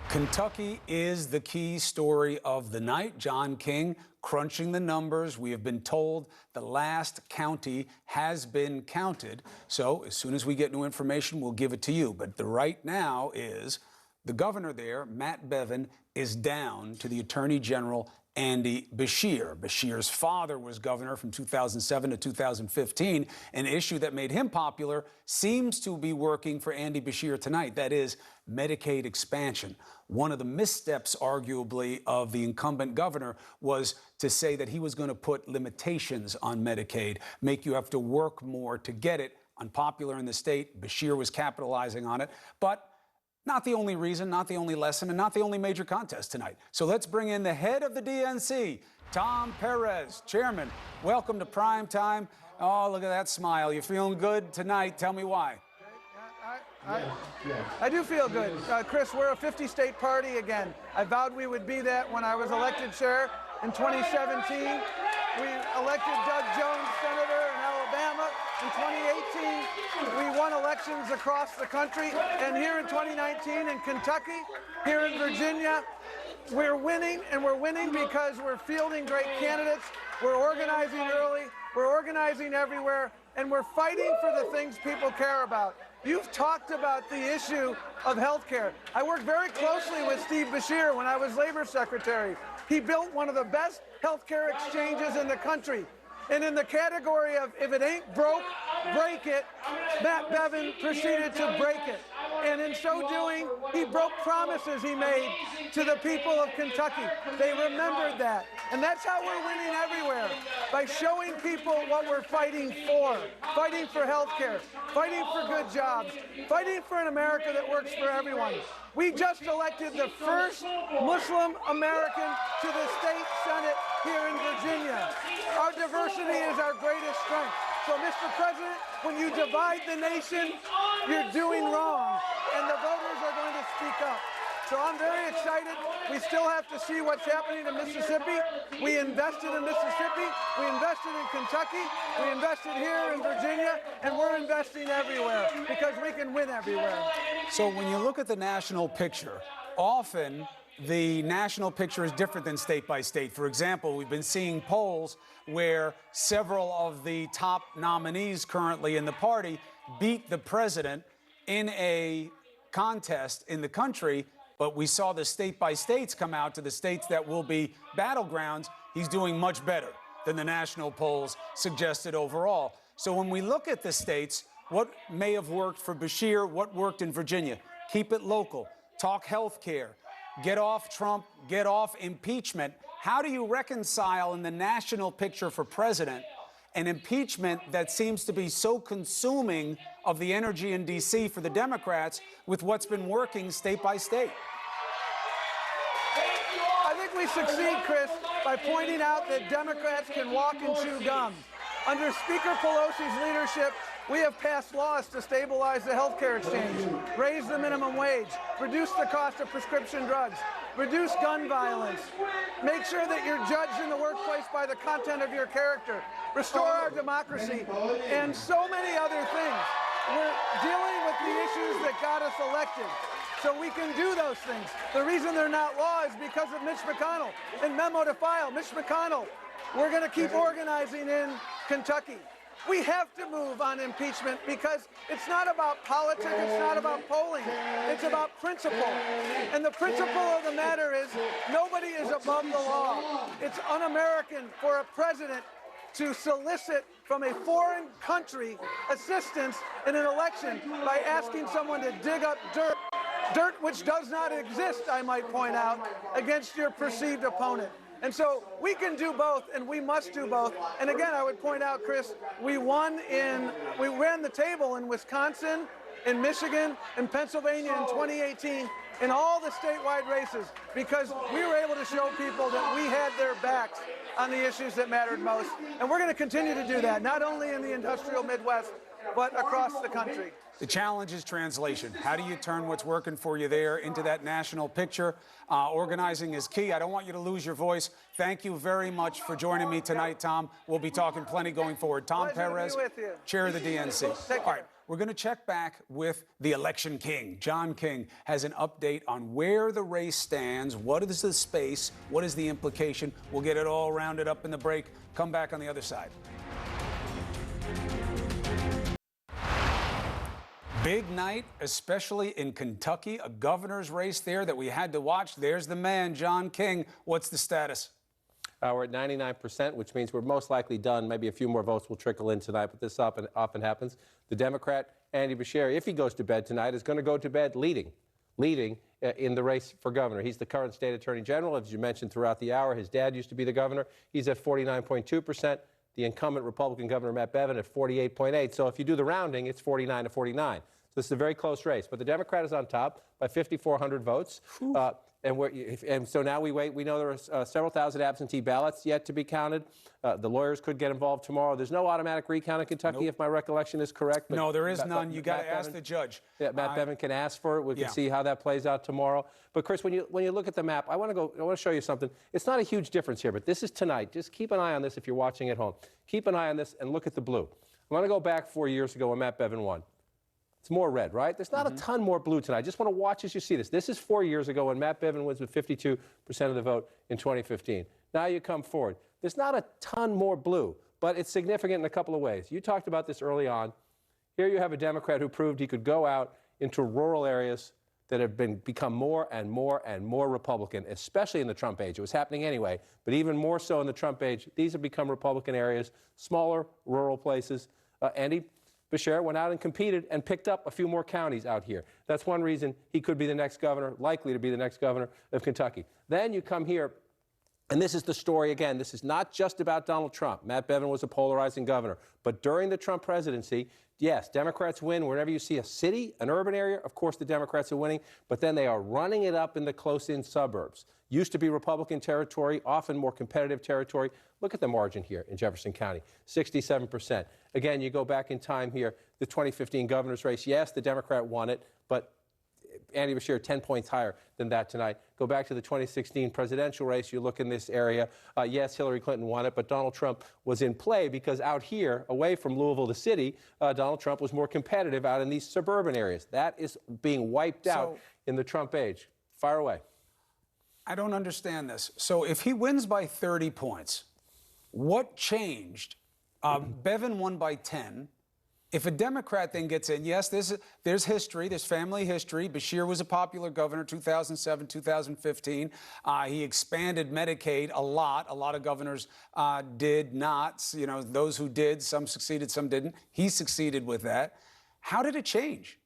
Kentucky is the key story of the night. John King crunching the numbers. We have been told the last county has been counted. So as soon as we get new information, we'll give it to you. But the right now is the governor there, Matt Bevin, is down to the Attorney General, Andy Beshear. Beshear's father was governor from 2007 to 2015. An issue that made him popular seems to be working for Andy Beshear tonight. That is Medicaid expansion. One of the missteps, arguably, of the incumbent governor was to say that he was going to put limitations on Medicaid, make you have to work more to get it. Unpopular in the state. Beshear was capitalizing on it. But not the only reason, not the only lesson, and not the only major contest tonight. So let's bring in the head of the DNC, Tom Perez. Chairman, welcome to Prime Time. Oh, look at that smile. You feeling good tonight? Tell me why. I do feel good. Chris, we're a 50-state party again. I vowed we would be that when I was elected chair in 2017. We elected Doug Jones, senator in Alabama. In 2018, we won elections across the country. And here in 2019 in Kentucky, here in Virginia, we're winning, and we're winning because we're fielding great candidates. We're organizing early. We're organizing everywhere. And we're fighting for the things people care about. You've talked about the issue of health care. I worked very closely with Steve Beshear when I was labor secretary. He built one of the best health care exchanges in the country. And in the category of if it ain't broke, break it, Matt Bevin proceeded to break it. And in so doing, he broke promises he made to the people of Kentucky. They remembered that. And that's how we're winning everywhere, by showing people what we're fighting for health care, fighting for good jobs, fighting for an America that works for everyone. We just elected the first Muslim American to the state Senate here in Virginia. Our diversity is our greatest strength. So, Mr. President, when you divide the nation, you're doing wrong, and the voters are going to speak up. So I'm very excited. We still have to see what's happening in Mississippi. We invested in Mississippi. We invested in Kentucky. We invested here in Virginia. And we're investing everywhere because we can win everywhere. So when you look at the national picture, often the national picture is different than state by state. For example, we've been seeing polls where several of the top nominees currently in the party beat the president in a contest in the country. But we saw the state-by-states come out to the states that will be battlegrounds. He's doing much better than the national polls suggested overall. So when we look at the states, what may have worked for Beshear, what worked in Virginia? Keep it local. Talk health care. Get off Trump. Get off impeachment. How do you reconcile in the national picture for president an impeachment that seems to be so consuming of the energy in D.C. for the Democrats with what's been working state by state? I think we succeed, Chris, by pointing out that Democrats can walk and chew gum. Under Speaker Pelosi's leadership, we have passed laws to stabilize the health care exchange, raise the minimum wage, reduce the cost of prescription drugs, reduce gun violence, make sure that you're judged in the workplace by the content of your character, restore our democracy, and so many other things. We're dealing with the issues that got us elected, so we can do those things. The reason they're not law is because of Mitch McConnell. And memo to file, Mitch McConnell, we're going to keep organizing in Kentucky. We have to move on impeachment because it's not about politics, it's not about polling, it's about principle. And the principle of the matter is nobody is above the law. It's un-American for a president to solicit from a foreign country assistance in an election by asking someone to dig up dirt which does not exist, I might point out, against your perceived opponent. And so we can do both, and we must do both. And again, I would point out, Chris, we ran the table in Wisconsin, in Michigan, in Pennsylvania in 2018, in all the statewide races, because we were able to show people that we had their backs on the issues that mattered most. And we're going to continue to do that, not only in the industrial Midwest, but across the country. The challenge is translation. How do you turn what's working for you there into that national picture? Organizing is key. I don't want you to lose your voice. Thank you very much for joining me tonight, Tom. We'll be talking plenty going forward. Tom Perez, chair of the DNC. All right, we're going to check back with the election king. John King has an update on where the race stands. What is the space? What is the implication? We'll get it all rounded up in the break. Come back on the other side. Big night, especially in Kentucky, a governor's race there that we had to watch. There's the man, John King. What's the status? We're at 99%, which means we're most likely done. Maybe a few more votes will trickle in tonight, but this often happens. The Democrat, Andy Beshear, if he goes to bed tonight, is going to go to bed leading in the race for governor. He's the current state attorney general. As you mentioned throughout the hour, his dad used to be the governor. He's at 49.2%. The incumbent Republican governor, Matt Bevin, at 48.8%. So if you do the rounding, it's 49 to 49. So this is a very close race. But the Democrat is on top by 5,400 votes. And so now we wait. We know there are several thousand absentee ballots yet to be counted. The lawyers could get involved tomorrow. There's no automatic recount in Kentucky, if my recollection is correct. No, there is none. You got to ask the judge. Yeah, Matt Bevin can ask for it. We can see how that plays out tomorrow. But Chris, when you look at the map, I want to show you something. It's not a huge difference here, but this is tonight. Just keep an eye on this if you're watching at home. Keep an eye on this and look at the blue. I want to go back 4 years ago when Matt Bevin won. It's more red, right? There's not a ton more blue tonight. I just want to watch as you see this. This is 4 years ago when Matt Bevin wins with 52% of the vote in 2015. Now you come forward. There's not a ton more blue, but it's significant in a couple of ways. You talked about this early on. Here you have a Democrat who proved he could go out into rural areas that have become more and more and more Republican, especially in the Trump age. It was happening anyway, but even more so in the Trump age. These have become Republican areas, smaller rural places. Andy Beshear went out and competed and picked up a few more counties out here. That's one reason he could be the next governor, likely to be the next governor of Kentucky. Then you come here, and this is the story again. This is not just about Donald Trump. Matt Bevin was a polarizing governor. But during the Trump presidency, yes, Democrats win. Whenever you see a city, an urban area, of course the Democrats are winning. But then they are running it up in the close-in suburbs. Used to be Republican territory, often more competitive territory. Look at the margin here in Jefferson County, 67%. Again, you go back in time here, the 2015 governor's race. Yes, the Democrat won it, but Andy Beshear 10 points higher than that tonight. Go back to the 2016 presidential race. You look in this area. Yes, Hillary Clinton won it, but Donald Trump was in play because out here, away from Louisville, the city, Donald Trump was more competitive out in these suburban areas. That is being wiped out in the Trump age. Fire away. I don't understand this. So if he wins by 30 points, what changed? Bevin won by 10. If a Democrat then gets in, yes, there's history, there's family history. Beshear was a popular governor 2007, 2015. He expanded Medicaid a lot. A lot of governors did not. You know, those who did, some succeeded, some didn't. He succeeded with that. How did it change?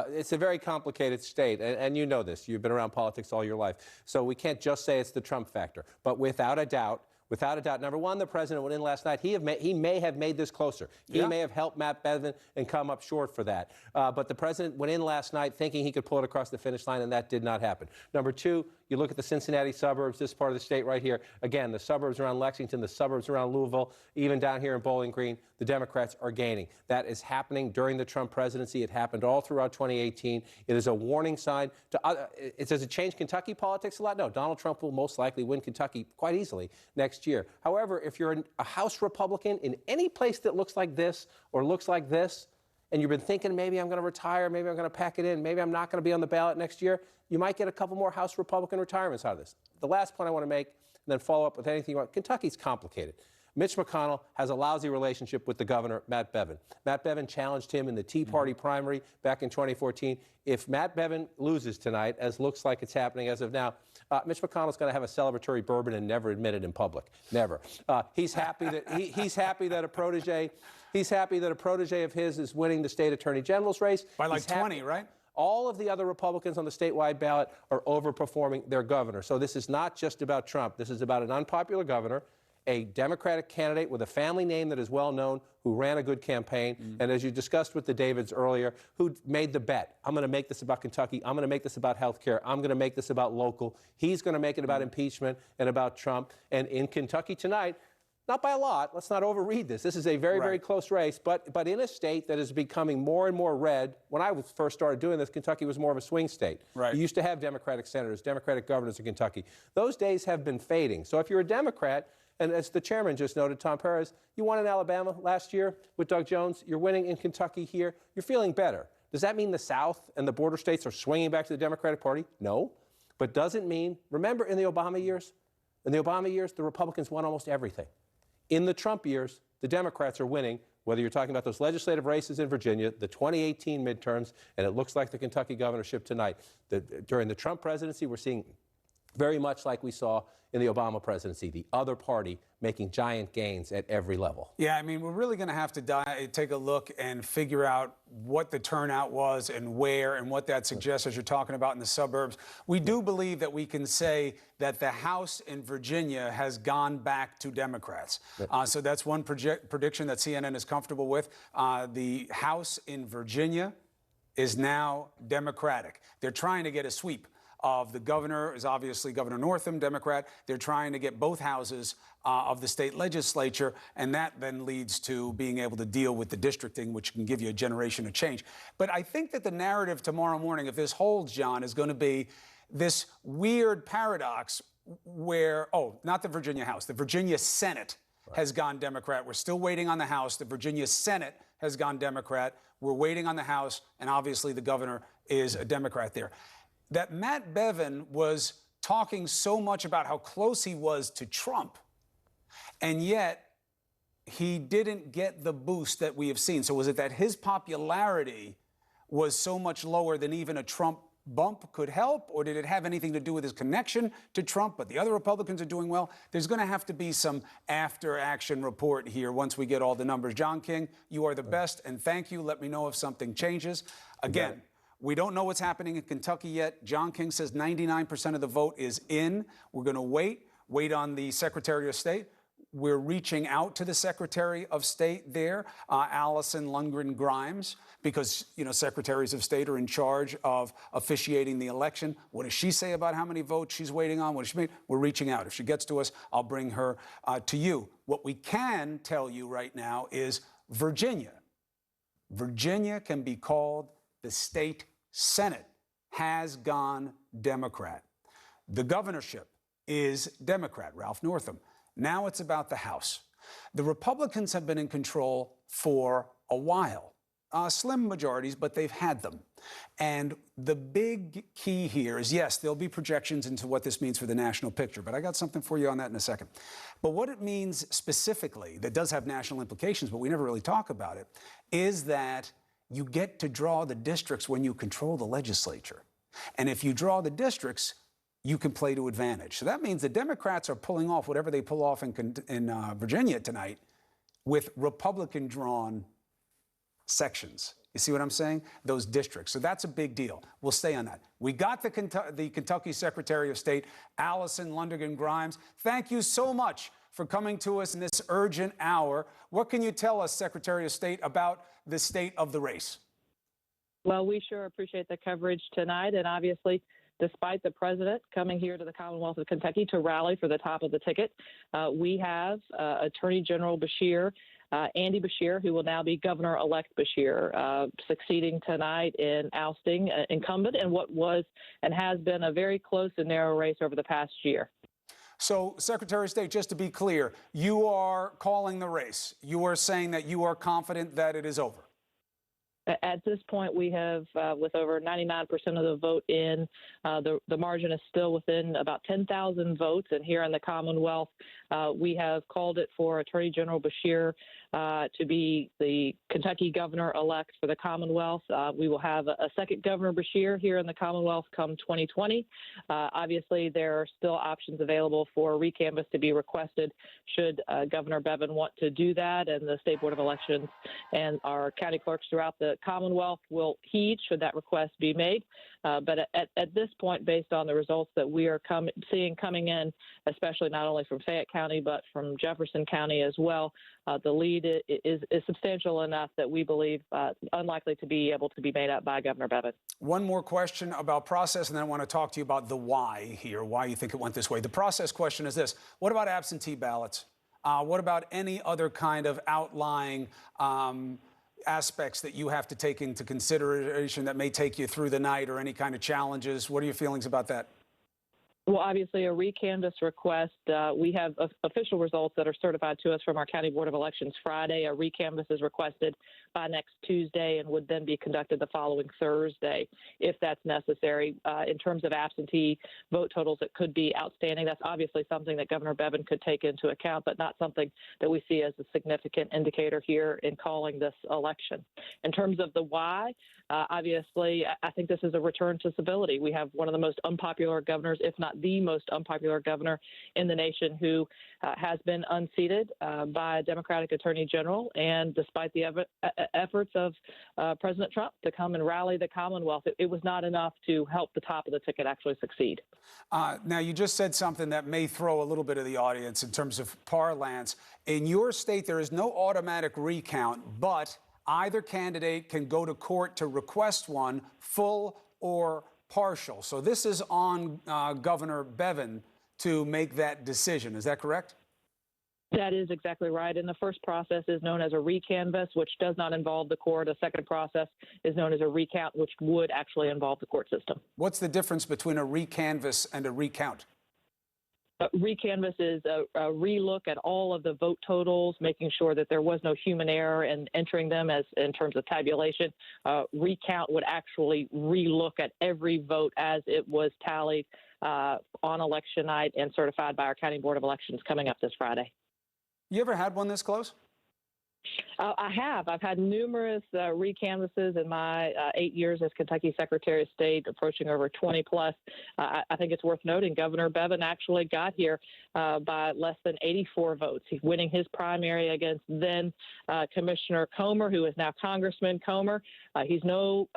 It's a very complicated state, and you know this. You've been around politics all your life. So we can't just say it's the Trump factor. But without a doubt, number one, the president went in last night. He may have made this closer. He may have helped Matt Bevin and come up short for that. But the president went in last night thinking he could pull it across the finish line, and that did not happen. Number two, you look at the Cincinnati suburbs, this part of the state right here. Again, the suburbs around Lexington, the suburbs around Louisville, even down here in Bowling Green, the Democrats are gaining. That is happening during the Trump presidency. It happened all throughout 2018. It is a warning sign. Does it change Kentucky politics a lot? No. Donald Trump will most likely win Kentucky quite easily next year. However, if you're a House Republican in any place that looks like this or looks like this, and you've been thinking maybe I'm going to retire, maybe I'm going to pack it in, maybe I'm not going to be on the ballot next year, you might get a couple more House Republican retirements out of this. The last point I want to make, and then follow up with anything you want, Kentucky's complicated. Mitch McConnell has a lousy relationship with the governor, Matt Bevin. Matt Bevin challenged him in the Tea Party primary back in 2014. If Matt Bevin loses tonight, as looks like it's happening as of now, Mitch McConnell's going to have a celebratory bourbon and never admit it in public. Never. He's happy that he's happy that a protege of his is winning the state attorney general's race. By like 20, right? All of the other Republicans on the statewide ballot are overperforming their governor. So this is not just about Trump. This is about an unpopular governor, a Democratic candidate with a family name that is well known, who ran a good campaign, and as you discussed with the Davids earlier, who made the bet. I'm going to make this about Kentucky. I'm going to make this about health care. I'm going to make this about local. He's going to make it about impeachment and about Trump. And in Kentucky tonight, Not by a lot. Let's not overread this. This is a very, very close race, but in a state that is becoming more and more red. When I first started doing this, Kentucky was more of a swing state. You used to have Democratic senators, Democratic governors in Kentucky. Those days have been fading. So if you're a Democrat, and as the chairman just noted, Tom Perez, you won in Alabama last year with Doug Jones. You're winning in Kentucky here. You're feeling better. Does that mean the South and the border states are swinging back to the Democratic Party? No. But does it mean, remember in the Obama years? In the Obama years, the Republicans won almost everything. In the Trump years, the Democrats are winning, whether you're talking about those legislative races in Virginia, the 2018 midterms, and it looks like the Kentucky governorship tonight. During the Trump presidency, we're seeing very much like we saw in the Obama presidency, the other party making giant gains at every level. Yeah, I mean, we're really going to have to take a look and figure out what the turnout was and where and what that suggests as you're talking about in the suburbs. We do believe that we can say that the House in Virginia has gone back to Democrats. So that's one prediction that CNN is comfortable with. The House in Virginia is now Democratic. They're trying to get a sweep of the governor, is obviously Governor Northam, Democrat. They're trying to get both houses of the state legislature, and that then leads to being able to deal with the districting, which can give you a generation of change. But I think that the narrative tomorrow morning, if this holds, John, is going to be this weird paradox where, not the Virginia House, the Virginia Senate has gone Democrat. We're still waiting on the House. The Virginia Senate has gone Democrat. We're waiting on the House, and obviously the governor is a Democrat there. That Matt Bevin was talking so much about how close he was to Trump, and yet he didn't get the boost that we have seen. So was it that his popularity was so much lower than even a Trump bump could help, or did it have anything to do with his connection to Trump, but the other Republicans are doing well? There's going to have to be some after-action report here once we get all the numbers. John King, you are the best, and thank you. Let me know if something changes. Again, we don't know what's happening in Kentucky yet. John King says 99% of the vote is in. We're going to wait on the Secretary of State. We're reaching out to the Secretary of State there, Allison Lundergan Grimes, because, secretaries of state are in charge of officiating the election. What does she say about how many votes she's waiting on? What does she mean? We're reaching out. If she gets to us, I'll bring her to you. What we can tell you right now is Virginia. Virginia can be called the state Senate has gone Democrat. The governorship is Democrat, Ralph Northam. Now it's about the House. The Republicans have been in control for a while. Slim majorities, but they've had them. And the big key here is, yes, there'll be projections into what this means for the national picture, but I got something for you on that in a second. But what it means specifically, that does have national implications, but we never really talk about it, is that you get to draw the districts when you control the legislature. And if you draw the districts, you can play to advantage. So that means the Democrats are pulling off whatever they pull off in Virginia tonight with Republican-drawn sections. You see what I'm saying? Those districts. So that's a big deal. We'll stay on that. We got the Kentucky Secretary of State, Allison Lundergan Grimes. Thank you so much for coming to us in this urgent hour. What can you tell us, Secretary of State, about the state of the race? Well, we sure appreciate the coverage tonight, and obviously, despite the president coming here to the Commonwealth of Kentucky to rally for the top of the ticket, we have Attorney General Beshear, Andy Beshear, who will now be Governor-elect Beshear, succeeding tonight in ousting incumbent in what was and has been a very close and narrow race over the past year. So, Secretary of State, just to be clear, you are calling the race. You are saying that you are confident that it is over. At this point, we have, with over 99% of the vote in, the margin is still within about 10,000 votes. And here in the Commonwealth, we have called it for Attorney General Beshear to be the Kentucky governor-elect for the Commonwealth. We will have a second Governor Beshear here in the Commonwealth come 2020. Obviously, there are still options available for recanvass to be requested should Governor Bevin want to do that, and the State Board of Elections and our county clerks throughout the Commonwealth will heed should that request be made. But at this point, based on the results that we are seeing coming in, especially not only from Fayette County, but from Jefferson County as well, the lead is substantial enough that we believe unlikely to be able to be made up by Governor Bevin. One more question about process, and then I want to talk to you about the why here, why you think it went this way. The process question is this: what about absentee ballots? What about any other kind of outlying aspects that you have to take into consideration that may take you through the night, or any kind of challenges? What are your feelings about that? Well, obviously, a recanvass request. We have official results that are certified to us from our County Board of Elections Friday. A recanvass is requested by next Tuesday and would then be conducted the following Thursday, if that's necessary. In terms of absentee vote totals that could be outstanding, that's obviously something that Governor Bevin could take into account, but not something that we see as a significant indicator here in calling this election. In terms of the why, obviously, I think this is a return to civility. We have one of the most unpopular governors, if not the most unpopular governor in the nation, who has been unseated by a Democratic Attorney General. And despite the efforts of President Trump to come and rally the Commonwealth, it was not enough to help the top of the ticket actually succeed. Now, you just said something that may throw a little bit of the audience in terms of parlance. In your state, there is no automatic recount, but either candidate can go to court to request one, full or partial. So this is on Governor Bevin to make that decision. Is that correct? That is exactly right. And the first process is known as a recanvass, which does not involve the court. A second process is known as a recount, which would actually involve the court system. What's the difference between a recanvass and a recount? Recanvass is a relook at all of the vote totals, making sure that there was no human error in entering them as in terms of tabulation. Recount would actually relook at every vote as it was tallied on election night and certified by our County Board of Elections coming up this Friday. You ever had one this close? I have. I've had numerous recanvasses in my 8 years as Kentucky Secretary of State, approaching over 20 plus. I think it's worth noting Governor Bevin actually got here by less than 84 votes. He's winning his primary against then Commissioner Comer, who is now Congressman Comer. He's no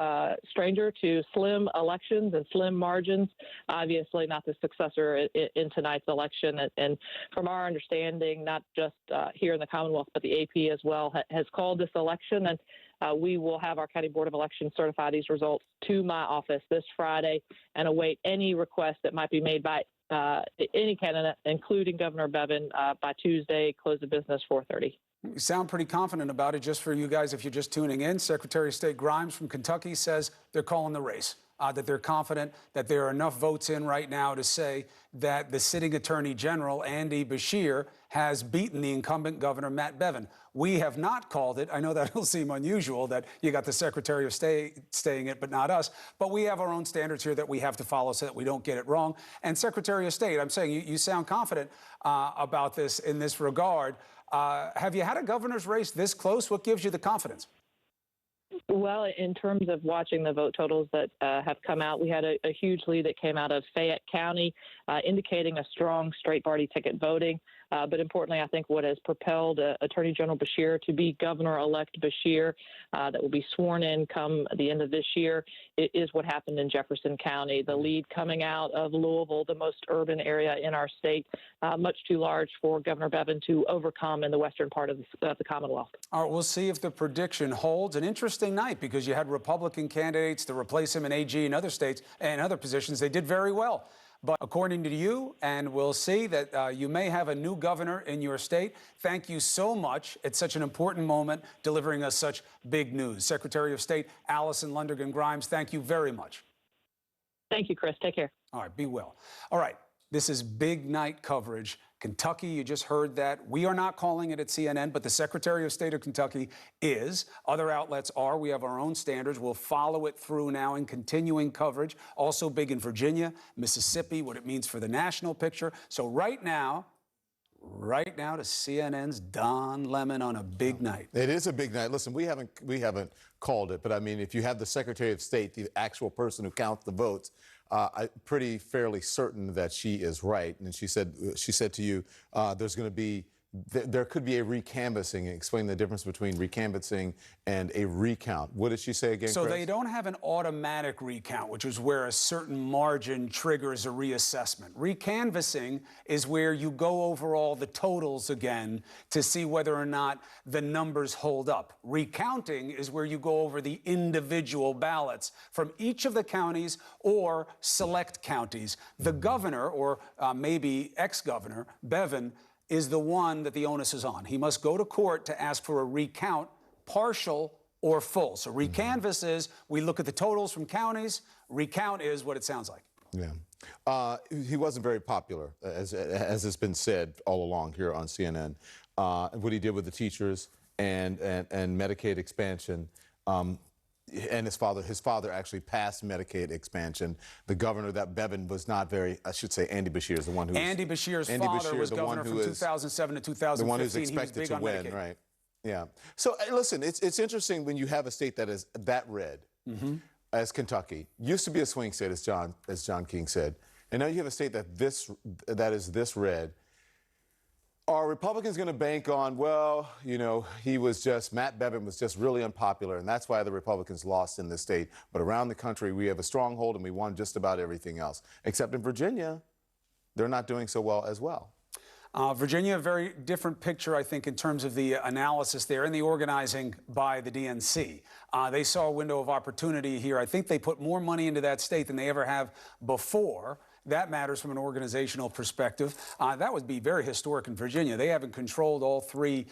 stranger to slim elections and slim margins. Obviously not the successor in tonight's election. And from our understanding, not just here in the Commonwealth, but the AP as well, has called this election, and we will have our County Board of Elections certify these results to my office this Friday and await any requests that might be made by any candidate, including Governor Bevin, by Tuesday, close of business 4:30. You sound pretty confident about it. Just for you guys, if you're just tuning in, Secretary of State Grimes from Kentucky says they're calling the race, that they're confident that there are enough votes in right now to say that the sitting Attorney General, Andy Beshear, has beaten the incumbent Governor Matt Bevin. We have not called it. I know that'll seem unusual that you got the Secretary of State saying it, but not us. But we have our own standards here that we have to follow so that we don't get it wrong. And Secretary of State, I'm saying you sound confident about this in this regard. Have you had a governor's race this close? What gives you the confidence? Well, in terms of watching the vote totals that have come out, we had a huge lead that came out of Fayette County, indicating a strong straight party ticket voting. But importantly, I think what has propelled Attorney General Beshear to be Governor-elect Beshear, that will be sworn in come the end of this year, is what happened in Jefferson County. The lead coming out of Louisville, the most urban area in our state, much too large for Governor Bevin to overcome in the western part of the Commonwealth. All right, we'll see if the prediction holds. An interesting night because you had Republican candidates to replace him in AG in other states and other positions. They did very well. But according to you, and we'll see that you may have a new governor in your state. Thank you so much. It's such an important moment, delivering us such big news. Secretary of State Allison Lundergan Grimes, thank you very much. Thank you, Chris. Take care. All right, be well. All right, this is big night coverage. Kentucky, you just heard that. We are not calling it at CNN, but the Secretary of State of Kentucky is. Other outlets are. We have our own standards. We'll follow it through now in continuing coverage. Also big in Virginia, Mississippi, what it means for the national picture. So right now to CNN's Don Lemon on a big night. It is a big night. Listen, we haven't called it, but I mean, if you have the Secretary of State, the actual person who counts the votes, I'm pretty fairly certain that she is right. And she said to you, there could be a recanvassing. Explain the difference between recanvassing and a recount. What did she say again, So Chris? they don't have an automatic recount, which is where a certain margin triggers a reassessment. Recanvassing is where you go over all the totals again to see whether or not the numbers hold up. Recounting is where you go over the individual ballots from each of the counties or select counties. The governor, or maybe ex-governor, Bevin, is the one that the onus is on. He must go to court to ask for a recount, partial or full. So recanvass is we look at the totals from counties. Recount is what it sounds like. Yeah. He wasn't very popular, as has been said all along here on CNN. What he did with the teachers and Medicaid expansion. And his father actually passed Medicaid expansion. The governor, that Bevin, was not very, I should say Andy Bashir is the one who Andy Bashir's father was governor from 2007 to 2015. The one who's expected to win, Medicaid. right? Yeah. So listen, it's interesting when you have a state that is that red, as Kentucky used to be a swing state, as John King said, and now you have a state that is this red. Are Republicans going to bank on, well, you know, Matt Bevin was just really unpopular, and that's why the Republicans lost in this state. But around the country, we have a stronghold, and we won just about everything else. Except in Virginia, they're not doing so well as well. Virginia, a very different picture, I think, in terms of the analysis there and the organizing by the DNC. They saw a window of opportunity here. I think they put more money into that state than they ever have before. That matters from an organizational perspective. That would be very historic in Virginia. They haven't controlled all three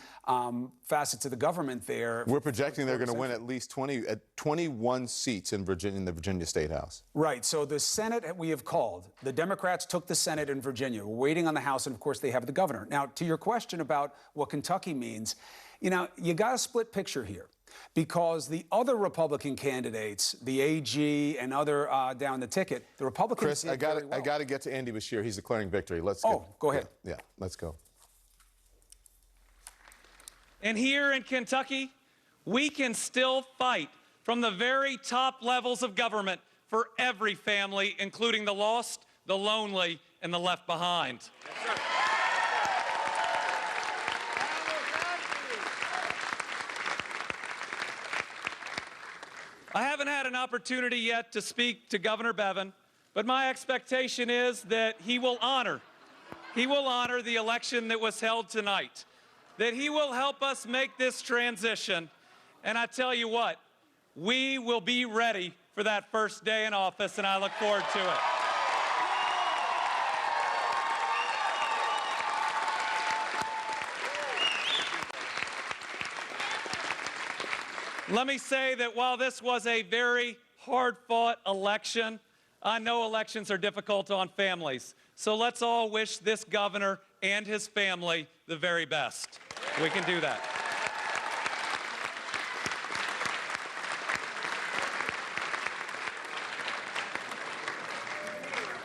facets of the government there. We're projecting they're going to win at least 21 seats in the Virginia State House. Right. So the Senate we have called. The Democrats took the Senate in Virginia. We're waiting on the House, and of course they have the governor. Now, to your question about what Kentucky means, you know, you got a split picture here. Because the other Republican candidates, the AG and other down the ticket, the Republicans. Chris, I got to get to Andy Bashir. He's declaring victory. Go ahead. Yeah, let's go. And here in Kentucky, we can still fight from the very top levels of government for every family, including the lost, the lonely, and the left behind. Yes, sir. I haven't had an opportunity yet to speak to Governor Bevin, but my expectation is that he will honor the election that was held tonight, that he will help us make this transition. And I tell you what, we will be ready for that first day in office, and I look forward to it. Let me say that while this was a very hard-fought election, I know elections are difficult on families. So let's all wish this governor and his family the very best. We can do that.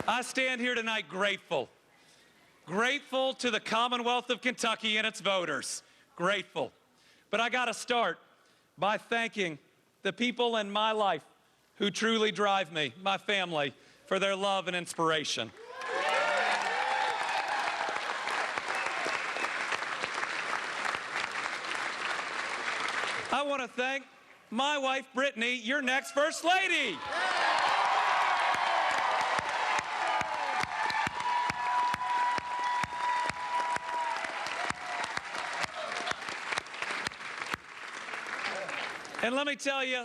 I stand here tonight grateful to the Commonwealth of Kentucky and its voters, grateful. But I got to start by thanking the people in my life who truly drive me, my family, for their love and inspiration. I want to thank my wife, Brittany, your next First Lady. And let me tell you,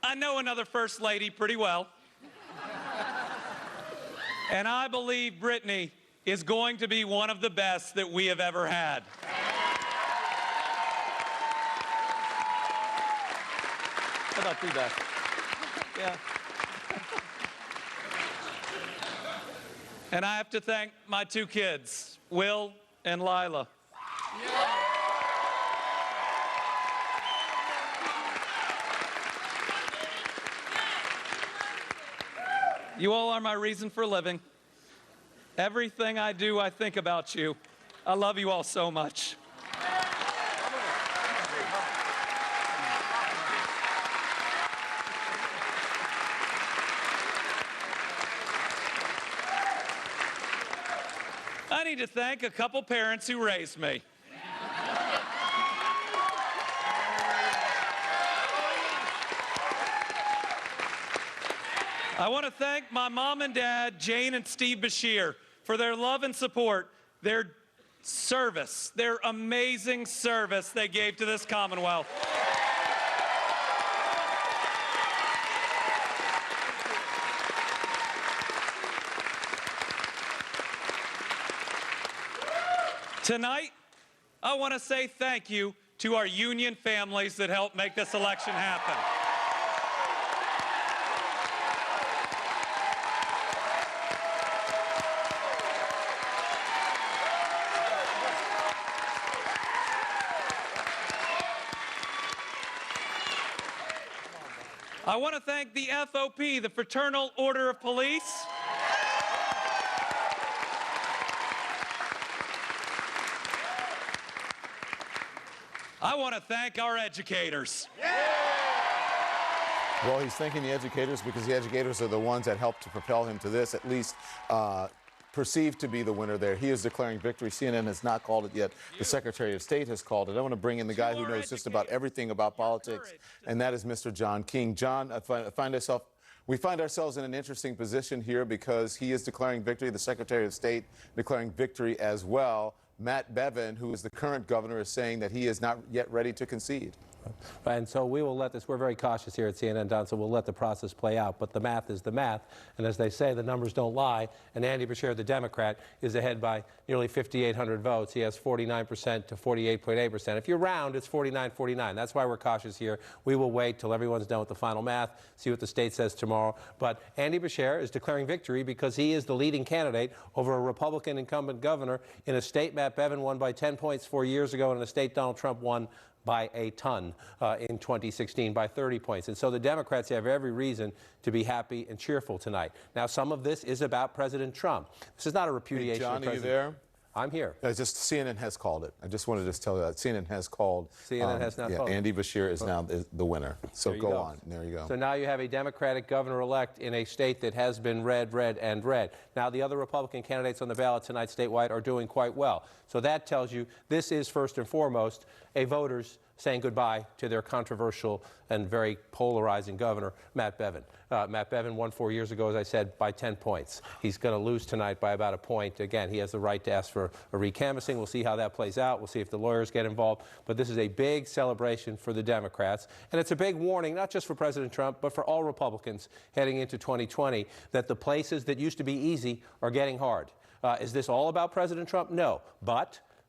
I know another First Lady pretty well. And I believe Brittany is going to be one of the best that we have ever had. About too bad. Yeah. And I have to thank my two kids, Will and Lila. Yeah. You all are my reason for living. Everything I do, I think about you. I love you all so much. I need to thank a couple parents who raised me. I want to thank my mom and dad, Jane and Steve Bashir, for their love and support, their service, their amazing service they gave to this Commonwealth. Tonight, I want to say thank you to our union families that helped make this election happen. I want to thank the FOP, the Fraternal Order of Police. I want to thank our educators. Well, he's thanking the educators because the educators are the ones that helped to propel him to this, at least perceived to be the winner there. He is declaring victory. CNN has not called it yet. The Secretary of State has called it. I want to bring in the guy who knows just about everything about politics, and that is Mr. John King. John, we find ourselves in an interesting position here because he is declaring victory. The Secretary of State declaring victory as well. Matt Bevin, who is the current governor, is saying that he is not yet ready to concede. And so we will let this, we're very cautious here at CNN, Don, so we'll let the process play out. But the math is the math. And as they say, the numbers don't lie. And Andy Beshear, the Democrat, is ahead by nearly 5,800 votes. He has 49% to 48.8%. If you round, it's 49-49. That's why we're cautious here. We will wait till everyone's done with the final math, see what the state says tomorrow. But Andy Beshear is declaring victory because he is the leading candidate over a Republican incumbent governor in a state Matt Bevin won by 10 points 4 years ago, and in a state Donald Trump won by a ton in 2016, by 30 points. And so the Democrats have every reason to be happy and cheerful tonight. Now, some of this is about President Trump. This is not a repudiation John, of President. are you there? I'm here. Just CNN has called it. I just wanted to tell you that CNN has called. CNN has now called. Andy Beshear is now the winner. So go on. There you go. So now you have a Democratic governor-elect in a state that has been red, red, and red. Now the other Republican candidates on the ballot tonight statewide are doing quite well. So that tells you this is first and foremost a voters saying goodbye to their controversial and very polarizing governor, Matt Bevin. Matt Bevin won 4 years ago, as I said, by 10 points. He's going to lose tonight by about a point. Again, he has the right to ask for a recanvassing. We'll see how that plays out. We'll see if the lawyers get involved. But this is a big celebration for the Democrats. And it's a big warning, not just for President Trump, but for all Republicans heading into 2020, that the places that used to be easy are getting hard. Is this all about President Trump? No.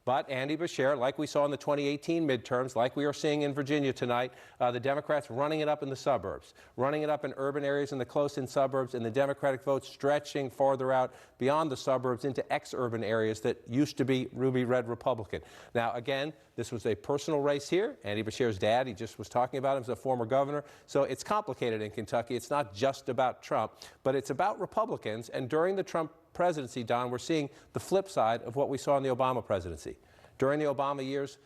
But Andy Beshear, like we saw in the 2018 midterms, like we are seeing in Virginia tonight, the Democrats running it up in the suburbs, running it up in urban areas and the close-in suburbs, and the Democratic vote stretching farther out beyond the suburbs into ex-urban areas that used to be ruby red Republican. Now, again, this was a personal race here. Andy Beshear's dad, he just was talking about him as a former governor. So it's complicated in Kentucky. It's not just about Trump, but it's about Republicans. And during the Trump presidency, Don, we're seeing the flip side of what we saw in the Obama presidency. During the Obama years,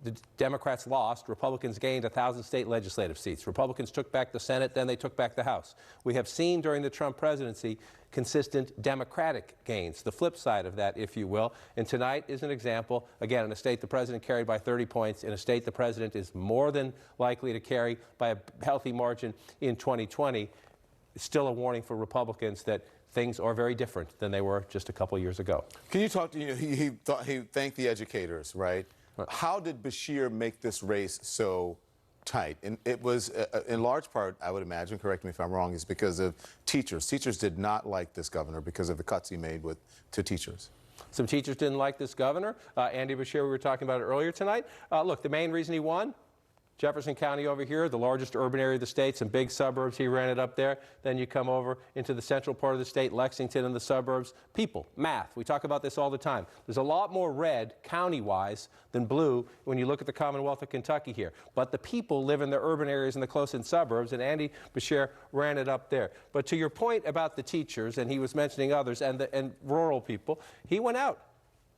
the Democrats lost. Republicans gained 1,000 state legislative seats. Republicans took back the Senate, then they took back the House. We have seen during the Trump presidency consistent Democratic gains, the flip side of that, if you will. And tonight is an example, again, in a state the president carried by 30 points, in a state the president is more than likely to carry by a healthy margin in 2020. It's still a warning for Republicans that things are very different than they were just a couple years ago. Can you talk to, he thanked the educators, right? How did Beshear make this race so tight? And it was, in large part, I would imagine, correct me if I'm wrong, is because of teachers. Teachers did not like this governor because of the cuts he made to teachers. Some teachers didn't like this governor. Andy Beshear, we were talking about it earlier tonight. Look, the main reason he won, Jefferson County over here, the largest urban area of the state, some big suburbs, he ran it up there. Then you come over into the central part of the state, Lexington and the suburbs. People, math, we talk about this all the time. There's a lot more red, county-wise, than blue when you look at the Commonwealth of Kentucky here. But the people live in the urban areas and the close-in suburbs, and Andy Beshear ran it up there. But to your point about the teachers, and he was mentioning others, and rural people, he went out.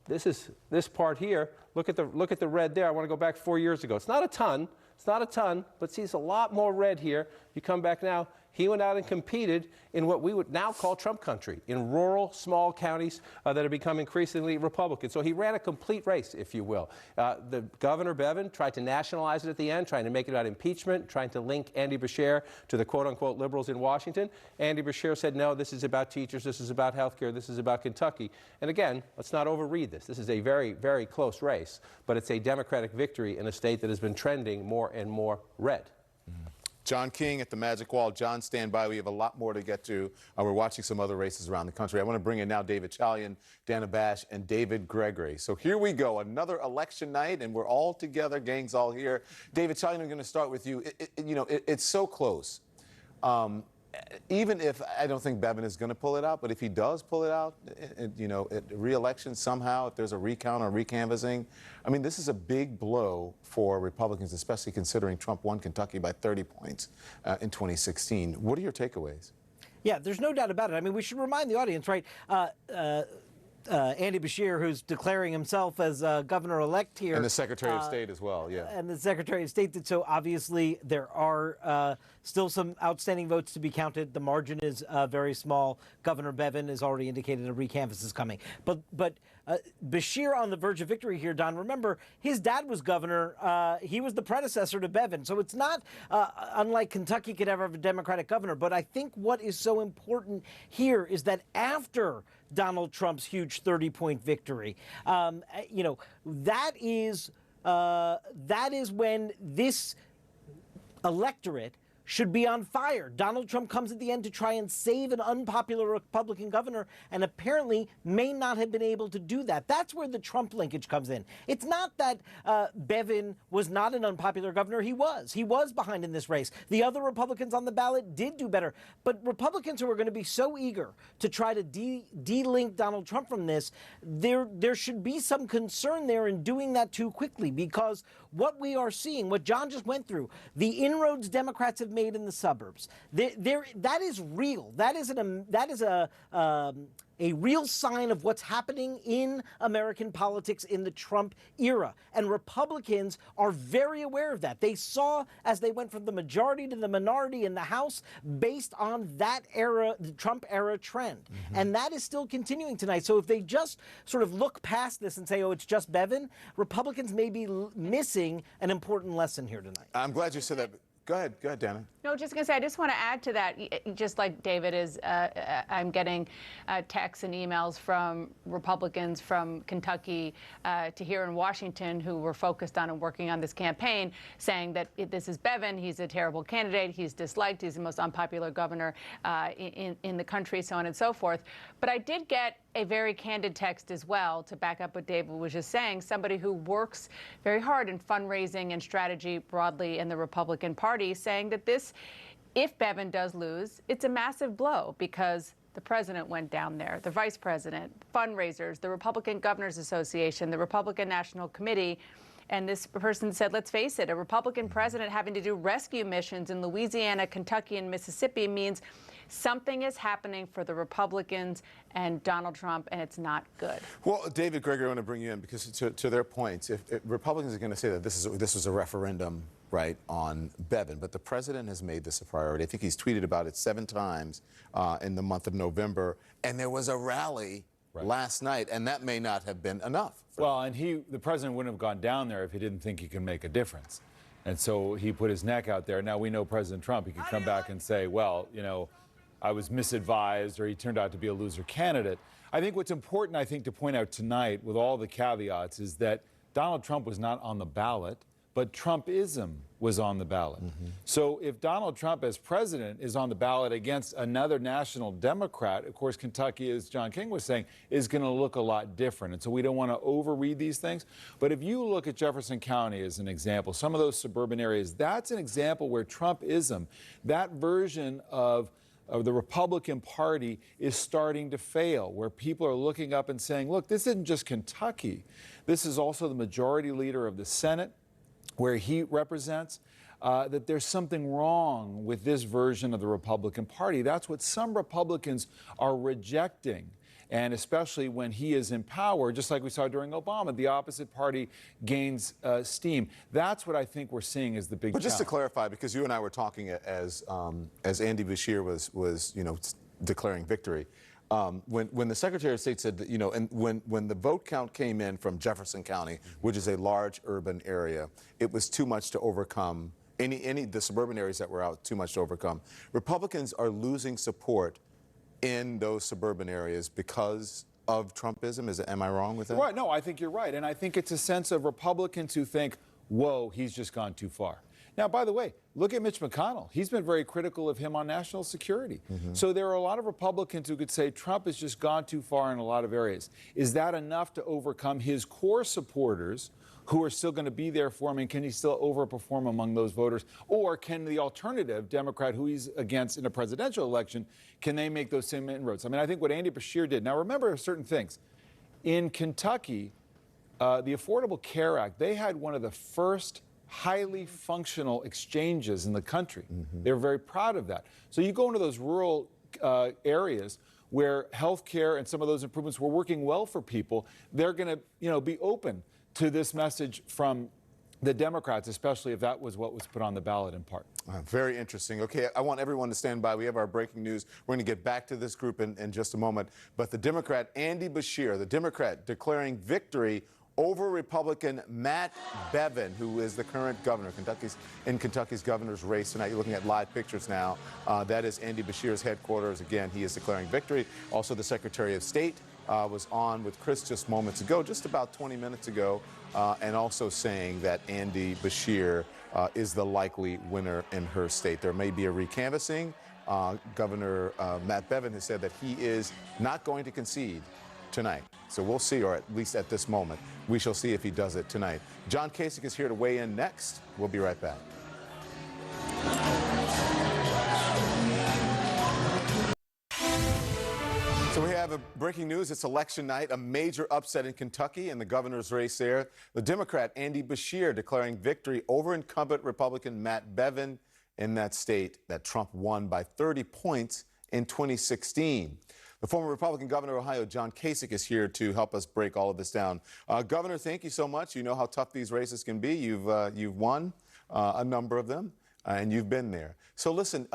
This part here, look at the red there. I want to go back 4 years ago. It's not a ton. It's not a ton, but see, it's a lot more red here. You come back now, he went out and competed in what we would now call Trump country, in rural, small counties that have become increasingly Republican. So he ran a complete race, if you will. The Governor Bevin tried to nationalize it at the end, trying to make it about impeachment, trying to link Andy Beshear to the quote-unquote liberals in Washington. Andy Beshear said, no, this is about teachers, this is about health care, this is about Kentucky. And again, let's not overread this. This is a very, very close race, but it's a Democratic victory in a state that has been trending more and more red. John King at the Magic Wall. John, stand by. We have a lot more to get to. We're watching some other races around the country. I want to bring in now David Chalian, Dana Bash, and David Gregory. So here we go, another election night, and we're all together. Gang's all here. David Chalian, I'm going to start with you. It's so close. Even if I don't think Bevin is going to pull it out, but if he does pull it out, re-election somehow, if there's a recount or recanvassing, I mean, this is a big blow for Republicans, especially considering Trump won Kentucky by 30 points in 2016. What are your takeaways? Yeah, there's no doubt about it. I mean, we should remind the audience, right? Andy Beshear, who's declaring himself as governor-elect here. And the Secretary of State as well, yeah. And the Secretary of State did so. Obviously, there are still some outstanding votes to be counted. The margin is very small. Governor Bevin has already indicated a recanvass is coming. But Beshear on the verge of victory here, Don. Remember, his dad was governor. He was the predecessor to Bevin. So it's not unlike Kentucky could ever have a Democratic governor. But I think what is so important here is that after Donald Trump's huge 30-point victory, that is when this electorate should be on fire. Donald Trump comes at the end to try and save an unpopular Republican governor and apparently may not have been able to do that. That's where the Trump linkage comes in. It's not that Bevin was not an unpopular governor. He was. He was behind in this race. The other Republicans on the ballot did do better. But Republicans who are going to be so eager to try to de-link Donald Trump from this, there should be some concern there in doing that too quickly, because what we are seeing, what John just went through, the inroads Democrats have made in the suburbs, that is real. That is a real sign of what's happening in American politics in the Trump era. And Republicans are very aware of that. They saw as they went from the majority to the minority in the House based on that era, the Trump era trend. Mm-hmm. And that is still continuing tonight. So if they just sort of look past this and say, oh, it's just Bevin, Republicans may be missing an important lesson here tonight. I'm glad you said that. Go ahead, Dana. No, just going to say, I just want to add to that, just like David is, I'm getting texts and emails from Republicans from Kentucky to here in Washington who were focused on and working on this campaign, saying that this is Bevin, he's a terrible candidate, he's disliked, he's the most unpopular governor in the country, so on and so forth. But I did get a very candid text as well to back up what David was just saying, somebody who works very hard in fundraising and strategy broadly in the Republican Party, saying that this, if Bevin does lose, it's a massive blow because the president went down there, the vice president, fundraisers, the Republican Governors Association, the Republican National Committee. And this person said, let's face it, a Republican president having to do rescue missions in Louisiana, Kentucky, and Mississippi means something is happening for the Republicans and Donald Trump, and it's not good. Well, David Gregory, I want to bring you in because to their points, if Republicans are going to say that this was a referendum, right, on Bevin, but the president has made this a priority. I think he's tweeted about it 7 times in the month of November, and there was a rally last night, and that may not have been enough. Well, and the president wouldn't have gone down there if he didn't think he could make a difference. And so he put his neck out there. Now we know President Trump, he could come back and say, well, I was misadvised, or he turned out to be a loser candidate. I think what's important, to point out tonight, with all the caveats, is that Donald Trump was not on the ballot, but Trumpism was on the ballot. Mm-hmm. So if Donald Trump as president is on the ballot against another national Democrat, of course, Kentucky, as John King was saying, is going to look a lot different. And so we don't want to overread these things. But if you look at Jefferson County as an example, some of those suburban areas, that's an example where Trumpism, that version of the Republican Party, is starting to fail, where people are looking up and saying, look, this isn't just Kentucky. This is also the majority leader of the Senate, where he represents, that there's something wrong with this version of the Republican Party. That's what some Republicans are rejecting. And especially when he is in power, just like we saw during Obama, the opposite party gains steam. That's what I think we're seeing as the big challenge. But just to clarify, because you and I were talking as Andy Beshear was declaring victory, when the Secretary of State said that, and when the vote count came in from Jefferson County, which is a large urban area, it was too much to overcome. The suburban areas that were out, too much to overcome. Republicans are losing support in those suburban areas because of Trumpism. Am I wrong with that? Right. No, I think you're right. And I think it's a sense of Republicans who think, whoa, he's just gone too far. Now, by the way, look at Mitch McConnell. He's been very critical of him on national security. So there are a lot of Republicans who could say Trump has just gone too far in a lot of areas. Is that enough to overcome his core supporters who are still going to be there for him, and can he still overperform among those voters? Or can the alternative Democrat who he's against in a presidential election, can they make those same inroads? I mean, I think what Andy Beshear did. Now, remember certain things. In Kentucky, the Affordable Care Act, they had one of the first highly functional exchanges in the country. They were very proud of that. So you go into those rural areas where health care and some of those improvements were working well for people, they're going to be open to this message from the Democrats, especially if that was what was put on the ballot in part. Very interesting. Okay, I want everyone to stand by. We have our breaking news. We're going to get back to this group in just a moment. But the Democrat, Andy Beshear, the Democrat declaring victory over Republican Matt Bevin, who is the current governor, Kentucky's governor's race tonight. You're looking at live pictures now. That is Andy Beshear's headquarters. Again, he is declaring victory. Also, the Secretary of State was on with Chris just moments ago, just about 20 minutes ago, and also saying that Andy Beshear is the likely winner in her state. There may be a recanvassing. Governor Matt Bevin has said that he is not going to concede tonight. So we'll see, or at least at this moment, we shall see if he does it tonight. John Kasich is here to weigh in next. We'll be right back. So we have a breaking news. It's election night, a major upset in Kentucky in the governor's race there. The Democrat, Andy Beshear, declaring victory over incumbent Republican Matt Bevin in that state that Trump won by 30 points in 2016. The former Republican governor of Ohio, John Kasich, is here to help us break all of this down. Governor, thank you so much. You know how tough these races can be. You've won a number of them, and you've been there. So listen,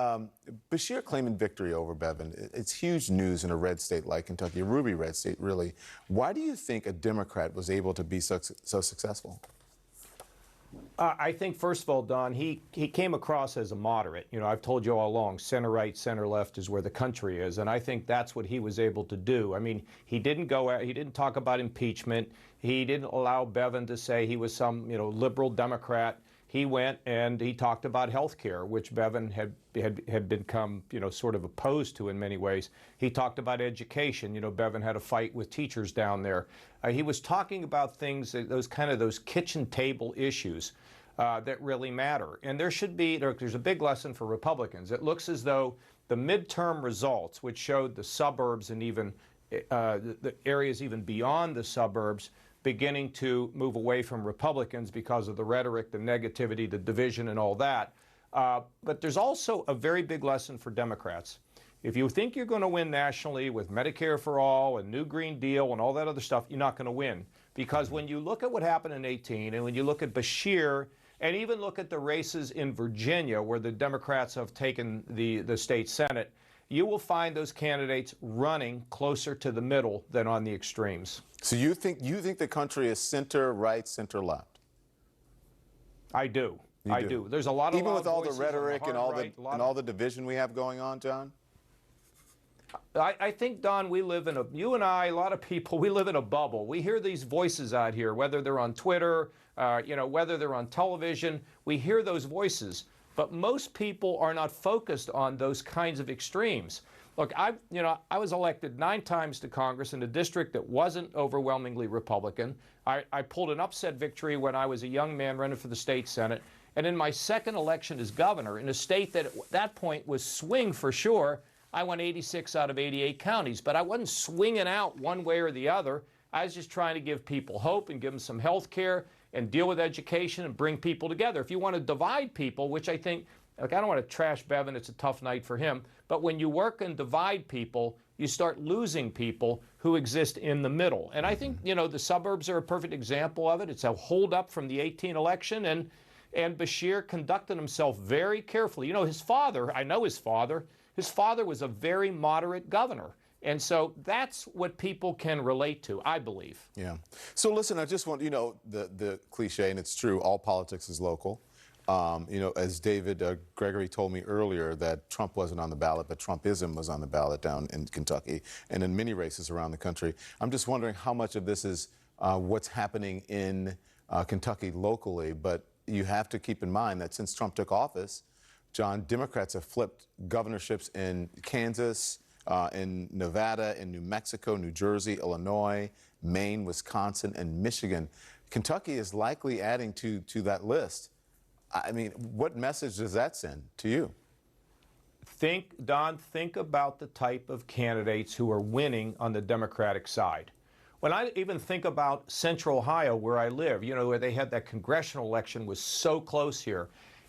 Beshear claiming victory over Bevin, it's huge news in a red state like Kentucky, a ruby red state, really. Why do you think a Democrat was able to be so successful? I think, first of all, Don, he came across as a moderate. You know, I've told you all along, center-right, center-left is where the country is, and I think that's what he was able to do. I mean, he didn't talk about impeachment. He didn't allow Bevin to say he was some, liberal Democrat. He went and he talked about health care, which Bevin had become, sort of opposed to in many ways. He talked about education. Bevin had a fight with teachers down there. He was talking about things, those kitchen table issues that really matter. And there's a big lesson for Republicans. It looks as though the midterm results, which showed the suburbs and even the areas even beyond the suburbs, beginning to move away from Republicans because of the rhetoric, the negativity, the division, and all that. But there's also a very big lesson for Democrats. If you think you're going to win nationally with Medicare for all and New Green Deal and all that other stuff, you're not going to win. Because when you look at what happened in 2018, and when you look at Beshear, and even look at the races in Virginia, where the Democrats have taken the state Senate, you will find those candidates running closer to the middle than on the extremes. So you think the country is center right, center left? I do. I do. There's a lot of even with all the rhetoric and all the division we have going on, John. I think, Don, you and I, a lot of people, we live in a bubble. We hear these voices out here, whether they're on Twitter, whether they're on television. We hear those voices. But most people are not focused on those kinds of extremes. Look, I was elected 9 times to Congress in a district that wasn't overwhelmingly Republican. I pulled an upset victory when I was a young man running for the state Senate. And in my second election as governor, in a state that at that point was swing for sure, I won 86 out of 88 counties. But I wasn't swinging out one way or the other. I was just trying to give people hope and give them some health care and deal with education and bring people together. If you want to divide people, which I think, I don't want to trash Bevin, it's a tough night for him, but when you work and divide people, you start losing people who exist in the middle. And I think, the suburbs are a perfect example of it. It's a holdup from the 2018 election, and Beshear conducted himself very carefully. His father was a very moderate governor. And so that's what people can relate to, I believe. Yeah. So listen, I just want, the cliche, and it's true, all politics is local. As David Gregory told me earlier, that Trump wasn't on the ballot, but Trumpism was on the ballot down in Kentucky and in many races around the country. I'm just wondering how much of this is what's happening in Kentucky locally, but you have to keep in mind that since Trump took office, John, Democrats have flipped governorships in Kansas, in Nevada, in New Mexico, New Jersey, Illinois, Maine, Wisconsin, and Michigan. Kentucky is likely adding to that list. I mean, what message does that send to you? Don, think about the type of candidates who are winning on the Democratic side. When I even think about Central Ohio, where I live, you know, where they had that congressional election was so close here,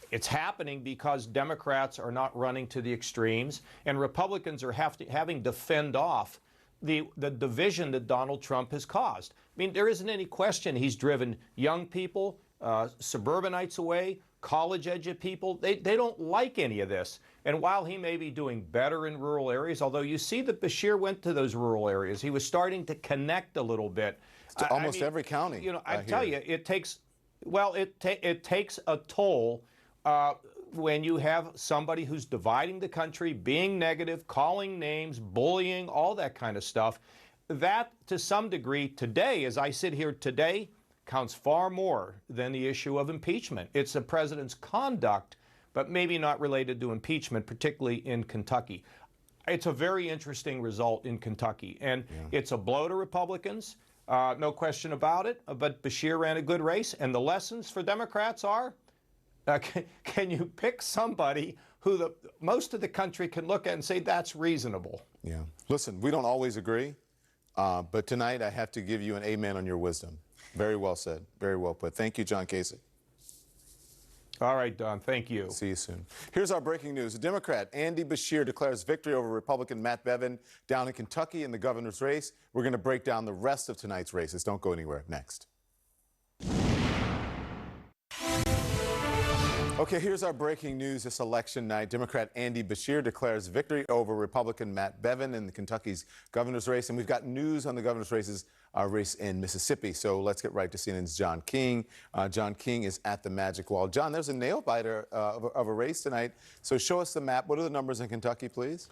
it's happening because Democrats are not running to the extremes, and Republicans are having to fend off the division that Donald Trump has caused. I mean, there isn't any question he's driven young people, suburbanites away, college-educated people. They don't like any of this. And while he may be doing better in rural areas, although you see that Beshear went to those rural areas, he was starting to connect a little bit. To almost every county. You know, I tell you, it takes, well, it takes a toll when you have somebody who's dividing the country, being negative, calling names, bullying, all that kind of stuff. That, to some degree, today, as I sit here today, counts far more than the issue of impeachment. It's the president's conduct, but maybe not related to impeachment, particularly in Kentucky. It's a very interesting result in Kentucky, and it's a blow to Republicans, no question about it, but Beshear ran a good race, and the lessons for Democrats are, can you pick somebody who most of the country can look at and say that's reasonable? Yeah. Listen, we don't always agree, but tonight I have to give you an amen on your wisdom. Very well said. Very well put. Thank you, John Kasich. All right, Don. Thank you. See you soon. Here's our breaking news. The Democrat Andy Beshear declares victory over Republican Matt Bevin down in Kentucky in the governor's race. We're going to break down the rest of tonight's races. Don't go anywhere. Next. Okay, here's our breaking news this election night. Democrat Andy Beshear declares victory over Republican Matt Bevin in the Kentucky's governor's race. And we've got news on the governor's race in Mississippi. So let's get right to CNN's John King. John King is at the Magic Wall. John, there's a nail-biter of a race tonight. So show us the map. What are the numbers in Kentucky, please?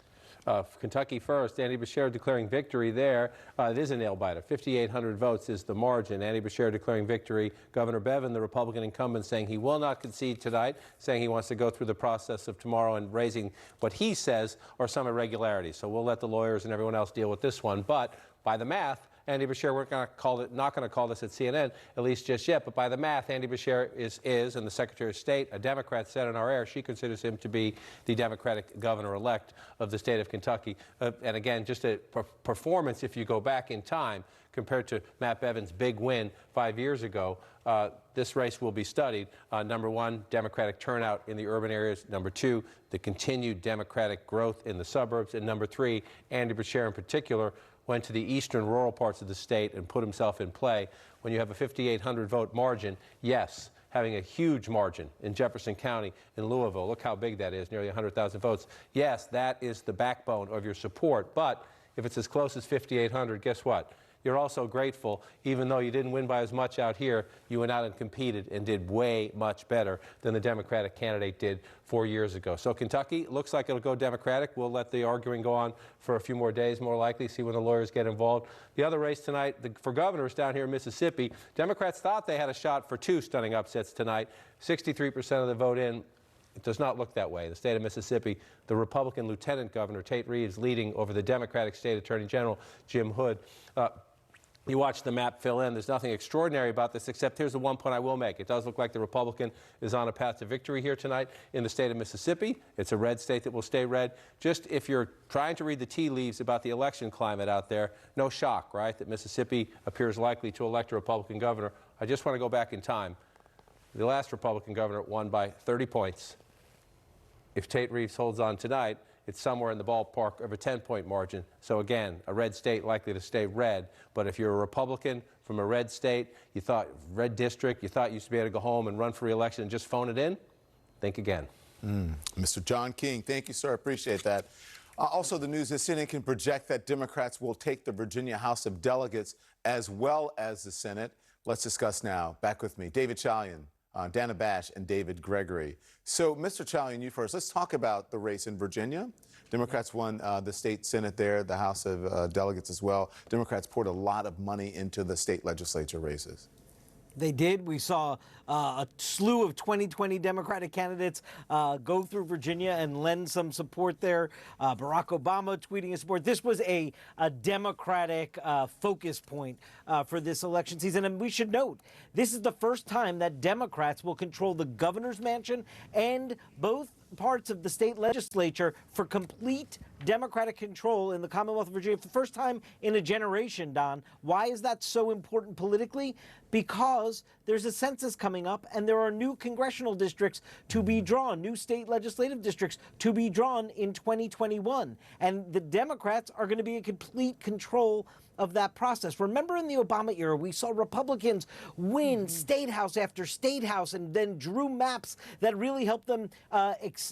Kentucky first, Andy Beshear declaring victory there. It is a nail-biter. 5,800 votes is the margin. Andy Beshear declaring victory. Governor Bevin, the Republican incumbent, saying he will not concede tonight, saying he wants to go through the process of tomorrow and raising what he says are some irregularities. So we'll let the lawyers and everyone else deal with this one. But by the math, Andy Beshear, we're not going to call this at CNN, at least just yet, but by the math, Andy Beshear is, and the Secretary of State, a Democrat, said on our air, she considers him to be the Democratic governor-elect of the state of Kentucky. And again, just a performance, if you go back in time, compared to Matt Bevin's big win 5 years ago, this race will be studied. Number one, Democratic turnout in the urban areas. Number two, the continued Democratic growth in the suburbs. And number three, Andy Beshear in particular went to the eastern rural parts of the state and put himself in play. When you have a 5,800 vote margin, yes, having a huge margin in Jefferson County, in Louisville, look how big that is, nearly 100,000 votes. Yes, that is the backbone of your support, but if it's as close as 5,800, guess what? You're also grateful, even though you didn't win by as much out here, you went out and competed and did way much better than the Democratic candidate did 4 years ago. So Kentucky looks like it'll go Democratic. We'll let the arguing go on for a few more days, more likely, see when the lawyers get involved. The other race tonight, for governors down here in Mississippi, Democrats thought they had a shot for two stunning upsets tonight. 63% of the vote in. It does not look that way. The state of Mississippi, the Republican Lieutenant Governor, Tate Reeves, leading over the Democratic State Attorney General, Jim Hood. You watch the map fill in. There's nothing extraordinary about this, except here's the one point I will make. It does look like the Republican is on a path to victory here tonight in the state of Mississippi. It's a red state that will stay red. Just if you're trying to read the tea leaves about the election climate out there, no shock, right, that Mississippi appears likely to elect a Republican governor. I just want to go back in time. The last Republican governor won by 30 points. If Tate Reeves holds on tonight, it's somewhere in the ballpark of a 10-point margin. So again, a red state likely to stay red. But if you're a Republican from a red state, you thought red district, you thought you used to be able to go home and run for re-election and just phone it in, think again. Mr. John King, thank you, sir. Appreciate that. Also, the news is CNN can project that Democrats will take the Virginia House of Delegates as well as the Senate. Let's discuss now. Back with me, David Chalian, Dana Bash, and David Gregory. So, Mr. Chalian, you first. Let's talk about the race in Virginia. Democrats won the state Senate there, the House of Delegates as well. Democrats poured a lot of money into the state legislature races. They did. We saw a slew of 2020 Democratic candidates go through Virginia and lend some support there. Barack Obama tweeting his support. This was a Democratic focus point for this election season. And we should note, this is the first time that Democrats will control the governor's mansion and both parts of the state legislature for complete Democratic control in the Commonwealth of Virginia for the first time in a generation, Don. Why is that so important politically? Because there's a census coming up and there are new congressional districts to be drawn, new state legislative districts to be drawn in 2021. And the Democrats are going to be in complete control of that process. Remember in the Obama era, we saw Republicans win state house after state house and then drew maps that really helped them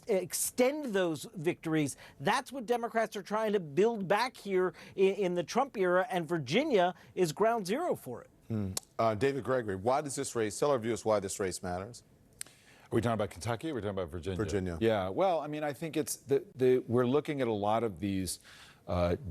extend those victories. That's what Democrats are trying to build back here in the Trump era, and Virginia is ground zero for it. David Gregory, why does this race, tell our viewers why this race matters? Are we talking about Kentucky or are we talking about Virginia? Virginia. Yeah, well, I mean, I think it's we're looking at a lot of these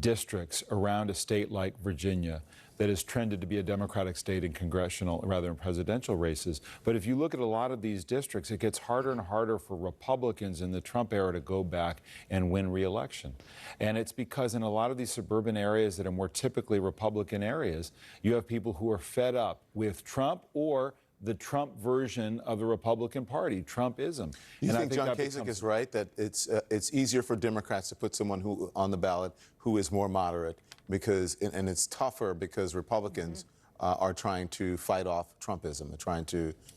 districts around a state like Virginia that has trended to be a Democratic state in congressional rather than presidential races. But if you look at a lot of these districts, it gets harder and harder for Republicans in the Trump era to go back and win re-election. And it's because in a lot of these suburban areas that are more typically Republican areas, you have people who are fed up with Trump or the Trump version of the Republican Party, Trumpism. You think John Kasich is right that it's easier for Democrats to put someone who on the ballot who is more moderate because and it's tougher because Republicans are trying to fight off Trumpism.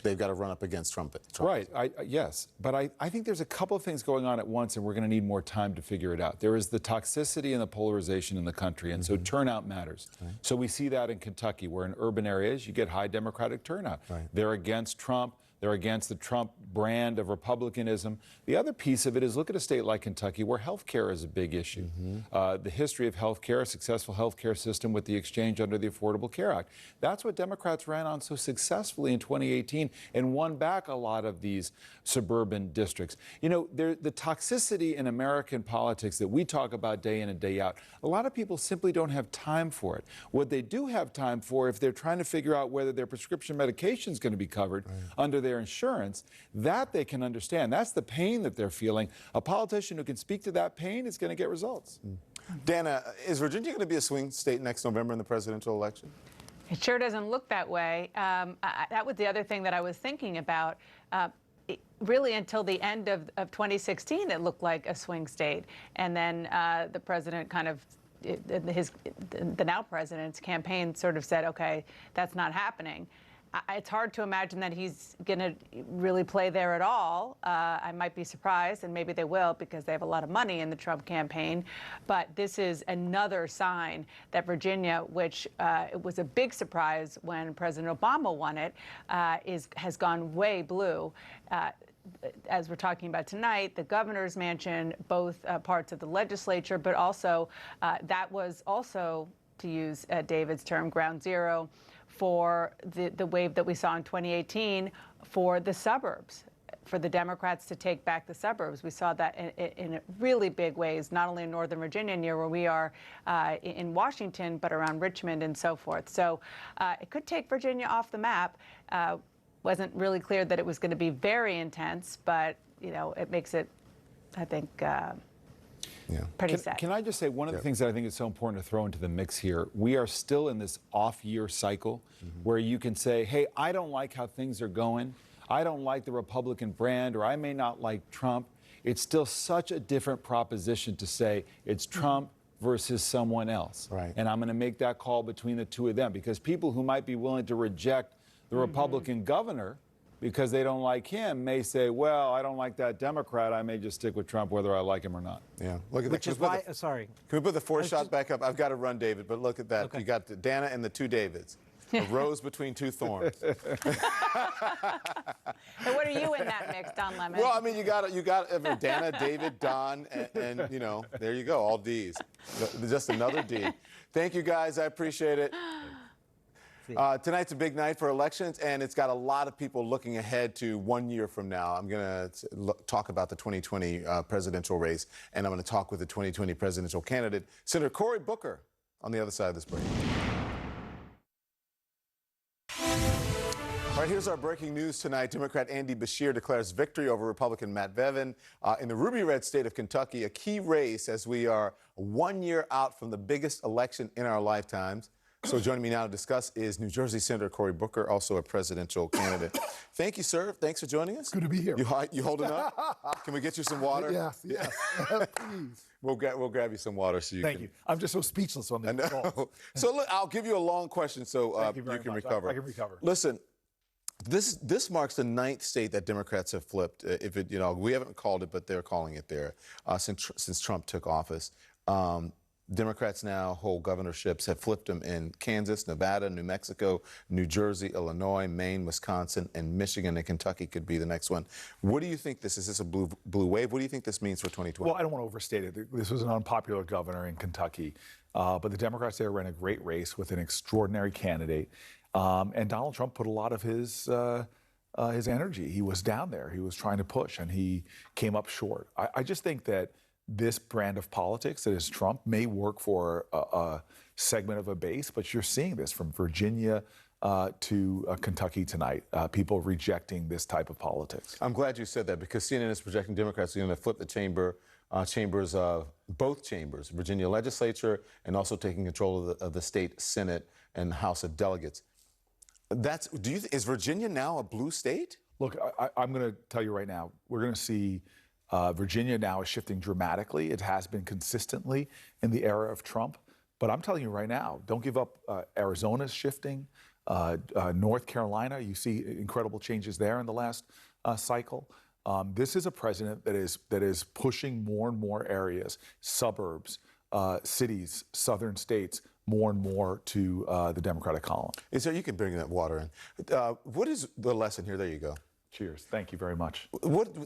They've got to run up against Trump. Right, yes. But I think there's a couple of things going on at once, and we're going to need more time to figure it out. There is the toxicity and the polarization in the country, and so turnout matters. Right. So we see that in Kentucky, where in urban areas you get high Democratic turnout. Right. They're against Trump. They're against the Trump brand of Republicanism. The other piece of it is look at a state like Kentucky where health care is a big issue. The history of health care, a successful health care system with the exchange under the Affordable Care Act. That's what Democrats ran on so successfully in 2018 and won back a lot of these suburban districts. You know, the toxicity in American politics that we talk about day in and day out, a lot of people simply don't have time for it. What they do have time for, if they're trying to figure out whether their prescription medication is going to be covered under their insurance, that they can understand. That's the pain that they're feeling. A politician who can speak to that pain is going to get results. Dana, is Virginia going to be a swing state next November in the presidential election? It sure doesn't look that way. That was the other thing that I was thinking about. Really, until the end of 2016, it looked like a swing state. And then the president kind of, the now president's campaign sort of said, okay, that's not happening. It's hard to imagine that he's going to really play there at all. I might be surprised, and maybe they will because they have a lot of money in the Trump campaign. But this is another sign that Virginia, which it was a big surprise when President Obama won it, has gone way blue. As we're talking about tonight, the governor's mansion, both parts of the legislature, but also that was also, to use David's term, ground zero for the wave that we saw in 2018 for the suburbs, for the Democrats to take back the suburbs. We saw that in really big ways, not only in Northern Virginia, near where we are in Washington, but around Richmond and so forth. So it could take Virginia off the map. Wasn't really clear that it was going to be very intense, but you know, it makes it, I think, pretty sad. Can I just say one of the things that I think is so important to throw into the mix here? We are still in this off-year cycle where you can say, hey, I don't like how things are going. I don't like the Republican brand, or I may not like Trump. It's still such a different proposition to say it's Trump versus someone else. Right. And I'm going to make that call between the two of them, because people who might be willing to reject the Republican governor because they don't like him may say, well, I don't like that Democrat. I may just stick with Trump whether I like him or not. Yeah. Look at Which that. is why, sorry. Can we put the fourth shot back up? I've got to run, David, but look at that. Okay. You got the Dana and the two Davids. A rose between two thorns. So what are you in that mix, Don Lemon? Well, I mean, you got Dana, David, Don, and you know, there you go, all D's. Just another D. Thank you, guys. I appreciate it. Tonight's a big night for elections, and it's got a lot of people looking ahead to 1 year from now. I'm going to talk about the 2020 presidential race, and I'm going to talk with the 2020 presidential candidate, Senator Cory Booker, on the other side of this break. right, here's our breaking news tonight. Democrat Andy Beshear declares victory over Republican Matt Bevin in the ruby red state of Kentucky, a key race as we are 1 year out from the biggest election in our lifetimes. So joining me now to discuss is New Jersey Senator Cory Booker, also a presidential candidate. Thank you, sir. Thanks for joining us. Good to be here. You holding up? Can we get you some water? Yes, please. We'll grab you some water so you Thank can. you. I'm just so speechless on this. I know. So look, I'll give you a long question so you can much. recover. I can recover. Listen, this marks the 9th state that Democrats have flipped. If it, we haven't called it, but they're calling it there since Trump took office. Democrats now hold governorships, have flipped them in Kansas, Nevada, New Mexico, New Jersey, Illinois, Maine, Wisconsin, and Michigan, and Kentucky could be the next one. What do you think this is? Is this a blue wave? What do you think this means for 2020? Well, I don't want to overstate it. This was an unpopular governor in Kentucky, but the Democrats there ran a great race with an extraordinary candidate, and Donald Trump put a lot of his energy. He was down there. He was trying to push, and he came up short. I just think that this brand of politics that is Trump may work for a segment of a base, but you're seeing this from Virginia to Kentucky tonight, people rejecting this type of politics. I'm glad you said that because CNN is projecting Democrats are going to flip the chambers of both chambers, Virginia legislature, and also taking control of the state Senate and House of Delegates. Is Virginia now a blue state? Look, I'm going to tell you right now, we're going to see Virginia now is shifting dramatically. It has been consistently in the era of Trump. But I'm telling you right now, don't give up. Arizona's shifting. North Carolina, you see incredible changes there in the last cycle. This is a president that is pushing more and more areas, suburbs, cities, southern states, more and more to the Democratic column. So you can bring that water in. What is the lesson here? There you go. Cheers. Thank you very much.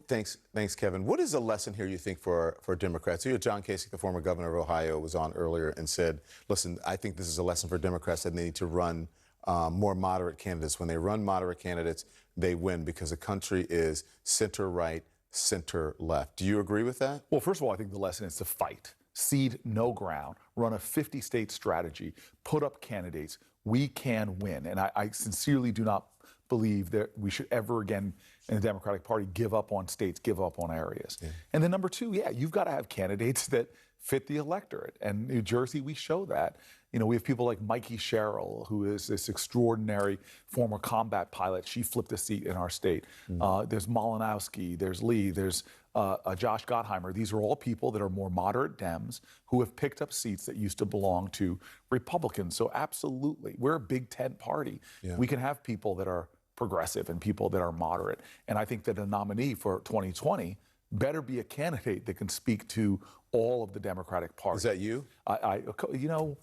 Thanks, Kevin. What is the lesson here you think for Democrats? So John Kasich, the former governor of Ohio, was on earlier and said, listen, I think this is a lesson for Democrats that they need to run more moderate candidates. When they run moderate candidates, they win because the country is center-right, center-left. Do you agree with that? Well, first of all, I think the lesson is to fight. Cede no ground, run a 50-state strategy, put up candidates. We can win. And I sincerely do not believe that we should ever again in the Democratic Party give up on states, give up on areas. Yeah. And then number two, you've got to have candidates that fit the electorate. And New Jersey, we show that. We have people like Mikey Sherrill, who is this extraordinary former combat pilot. She flipped a seat in our state. There's Malinowski, there's Lee, there's Josh Gottheimer. These are all people that are more moderate Dems who have picked up seats that used to belong to Republicans. So absolutely, we're a Big Tent party. Yeah. We can have people that are progressive and people that are moderate. And I think that a nominee for 2020 better be a candidate that can speak to all of the Democratic Party. Is that you? You got me on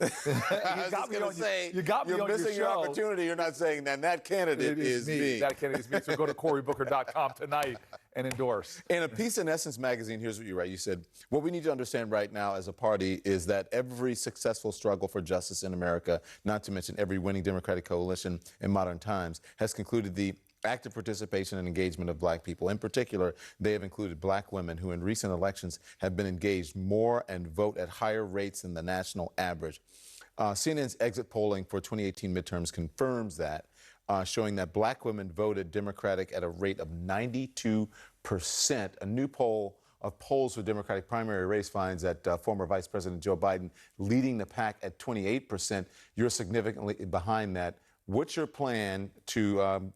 You're missing your opportunity. You're not saying that candidate is me. That candidate is me. So go to CoryBooker.com tonight and endorse. In a piece in Essence magazine, here's what you write. You said, what we need to understand right now as a party is that every successful struggle for justice in America, not to mention every winning Democratic coalition in modern times, has concluded the active participation and engagement of black people. In particular, they have included black women who in recent elections have been engaged more and vote at higher rates than the national average. CNN's exit polling for 2018 midterms confirms that, showing that black women voted Democratic at a rate of 92%. A new poll of polls for Democratic primary race finds that former Vice President Joe Biden leading the pack at 28%. You're significantly behind that. What's your plan to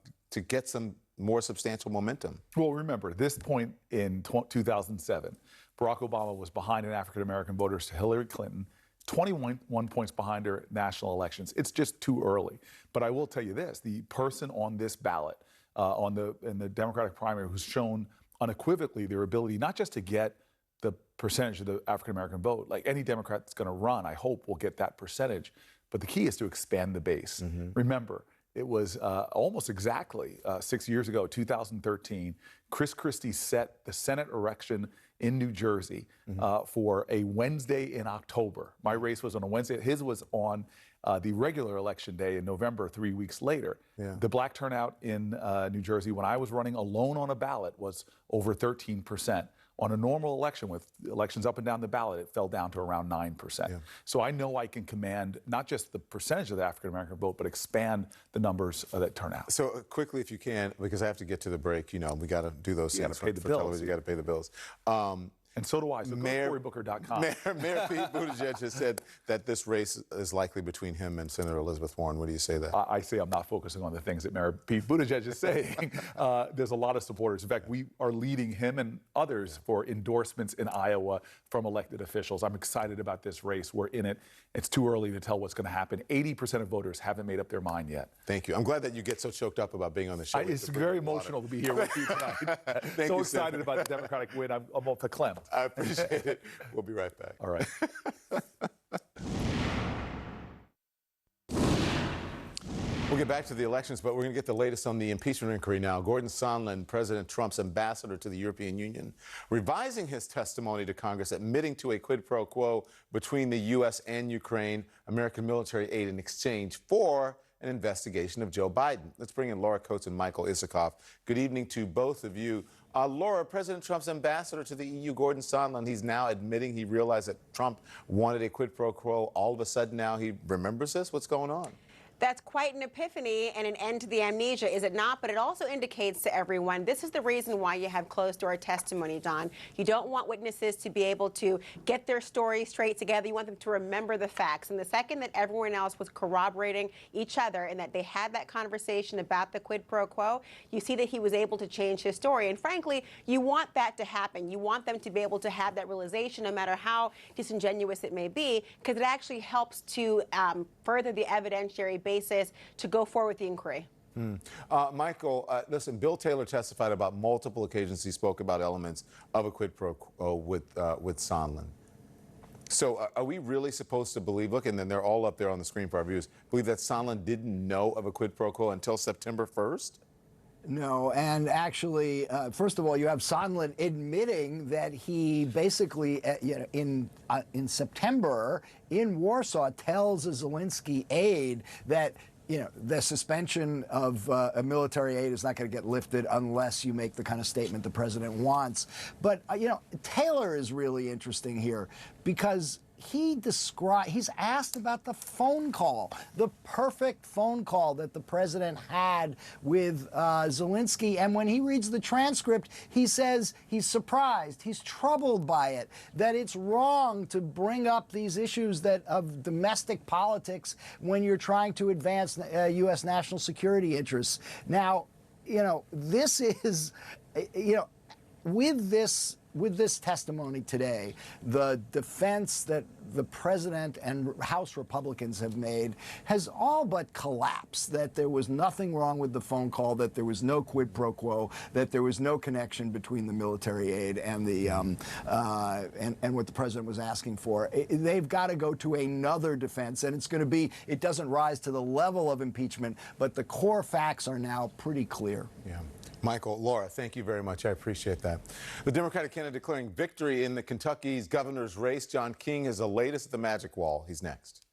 get some more substantial momentum? Well, remember, this point in 2007, Barack Obama was behind in African-American voters to Hillary Clinton, 21 points behind her national elections. It's just too early. But I will tell you this, the person on this ballot, in the Democratic primary who's shown unequivocally their ability not just to get the percentage of the African-American vote, like any Democrat that's going to run, I hope will get that percentage. But the key is to expand the base. Mm-hmm. Remember, it was almost exactly 6 years ago, 2013, Chris Christie set the Senate election in New Jersey for a Wednesday in October. My race was on a Wednesday. His was on the regular election day in November, 3 weeks later. Yeah. The black turnout in New Jersey when I was running alone on a ballot was over 13%. On a normal election, with elections up and down the ballot, it fell down to around 9%. So I know I can command not just the percentage of the African-American vote, but expand the numbers that turn out. So quickly, if you can, because I have to get to the break, we got to do those things pay the bills. television. You got to pay the bills. And so do I. So GoToCoryBooker.com. Mayor Pete Buttigieg has said that this race is likely between him and Senator Elizabeth Warren. What do you say to that? I say I'm not focusing on the things that Mayor Pete Buttigieg is saying. There's a lot of supporters. In fact, we are leading him and others for endorsements in Iowa from elected officials. I'm excited about this race. We're in it. It's too early to tell what's going to happen. 80% of voters haven't made up their mind yet. Thank you. I'm glad that you get so choked up about being on the show. It's very emotional to be here with you tonight. So excited about the Democratic win. I'm off the clem. I appreciate it. We'll be right back. All right. We'll get back to the elections, but we're going to get the latest on the impeachment inquiry now. Gordon Sondland, President Trump's ambassador to the European Union, revising his testimony to Congress, admitting to a quid pro quo between the U.S. and Ukraine, American military aid in exchange for an investigation of Joe Biden. Let's bring in Laura Coates and Michael Isikoff. Good evening to both of you. Laura, President Trump's ambassador to the EU, Gordon Sondland, he's now admitting he realized that Trump wanted a quid pro quo. All of a sudden now he remembers this? What's going on? That's quite an epiphany and an end to the amnesia, is it not? But it also indicates to everyone, this is the reason why you have closed-door testimony, Don. You don't want witnesses to be able to get their story straight together. You want them to remember the facts. And the second that everyone else was corroborating each other and that they had that conversation about the quid pro quo, you see that he was able to change his story. And frankly, you want that to happen. You want them to be able to have that realization, no matter how disingenuous it may be, because it actually helps to further the evidentiary basis to go forward with the inquiry. Michael, listen, Bill Taylor testified about multiple occasions. He spoke about elements of a quid pro quo with Sondland. So are we really supposed to believe, look, and then they're all up there on the screen for our viewers, believe that Sondland didn't know of a quid pro quo until September 1st? No, and actually, first of all, you have Sondland admitting that he basically, in September in Warsaw, tells a Zelensky aide that the suspension of military aid is not going to get lifted unless you make the kind of statement the president wants. But Taylor is really interesting here because he's asked about the phone call, the perfect phone call that the president had with Zelensky. And when he reads the transcript, he says he's surprised, he's troubled by it, that it's wrong to bring up these issues of domestic politics when you're trying to advance U.S. national security interests. Now, this is, with this testimony today, the defense that the president and House Republicans have made has all but collapsed, that there was nothing wrong with the phone call, that there was no quid pro quo, that there was no connection between the military aid and the and what the president was asking for. They've got to go to another defense, and it's going to be, it doesn't rise to the level of impeachment, but the core facts are now pretty clear. Yeah. Michael, Laura, thank you very much. I appreciate that. The Democratic candidate declaring victory in the Kentucky's governor's race. John King is the latest at the Magic Wall. He's next.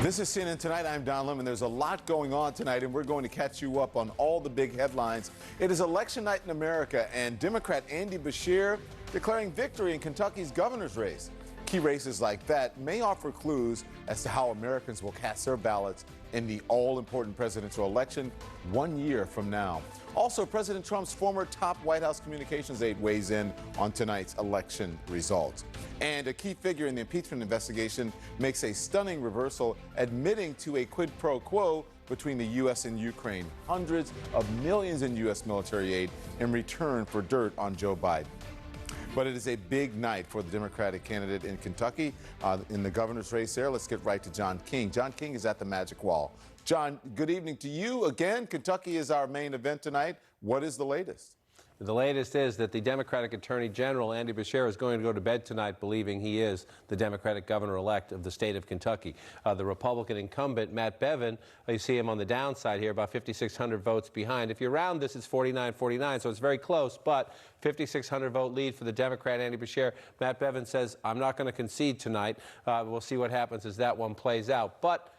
This is CNN Tonight. I'm Don Lemon. There's a lot going on tonight, and we're going to catch you up on all the big headlines. It is election night in America, and Democrat Andy Beshear declaring victory in Kentucky's governor's race. Key races like that may offer clues as to how Americans will cast their ballots in the all-important presidential election 1 year from now. Also, President Trump's former top White House communications aide weighs in on tonight's election results. And a key figure in the impeachment investigation makes a stunning reversal, admitting to a quid pro quo between the U.S. and Ukraine. Hundreds of millions in U.S. military aid in return for dirt on Joe Biden. But it is a big night for the Democratic candidate in Kentucky in the governor's race there. Let's get right to John King. John King is at the Magic Wall. John, good evening to you again. Kentucky is our main event tonight. What is the latest? The latest is that the Democratic Attorney General, Andy Beshear, is going to go to bed tonight believing he is the Democratic governor-elect of the state of Kentucky. The Republican incumbent, Matt Bevin, you see him on the downside here, about 5,600 votes behind. If you round this, it's 49-49, so it's very close, but 5,600 vote lead for the Democrat, Andy Beshear. Matt Bevin says, I'm not going to concede tonight. We'll see what happens as that one plays out. But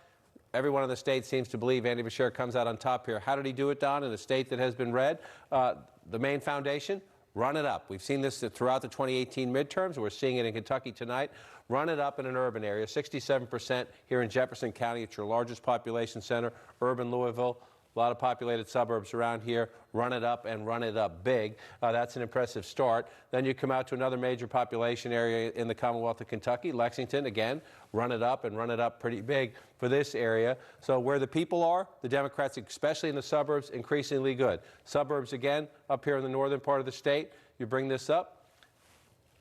everyone in the state seems to believe Andy Beshear comes out on top here. How did he do it, Don, in a state that has been red? The main foundation, run it up. We've seen this throughout the 2018 midterms. We're seeing it in Kentucky tonight. Run it up in an urban area, 67% here in Jefferson County. It's your largest population center, urban Louisville. A lot of populated suburbs around here. Run it up and run it up big. That's an impressive start. Then you come out to another major population area in the Commonwealth of Kentucky, Lexington. Again, run it up and run it up pretty big for this area. So where the people are, the Democrats, especially in the suburbs, increasingly good. Suburbs, again, up here in the northern part of the state. You bring this up.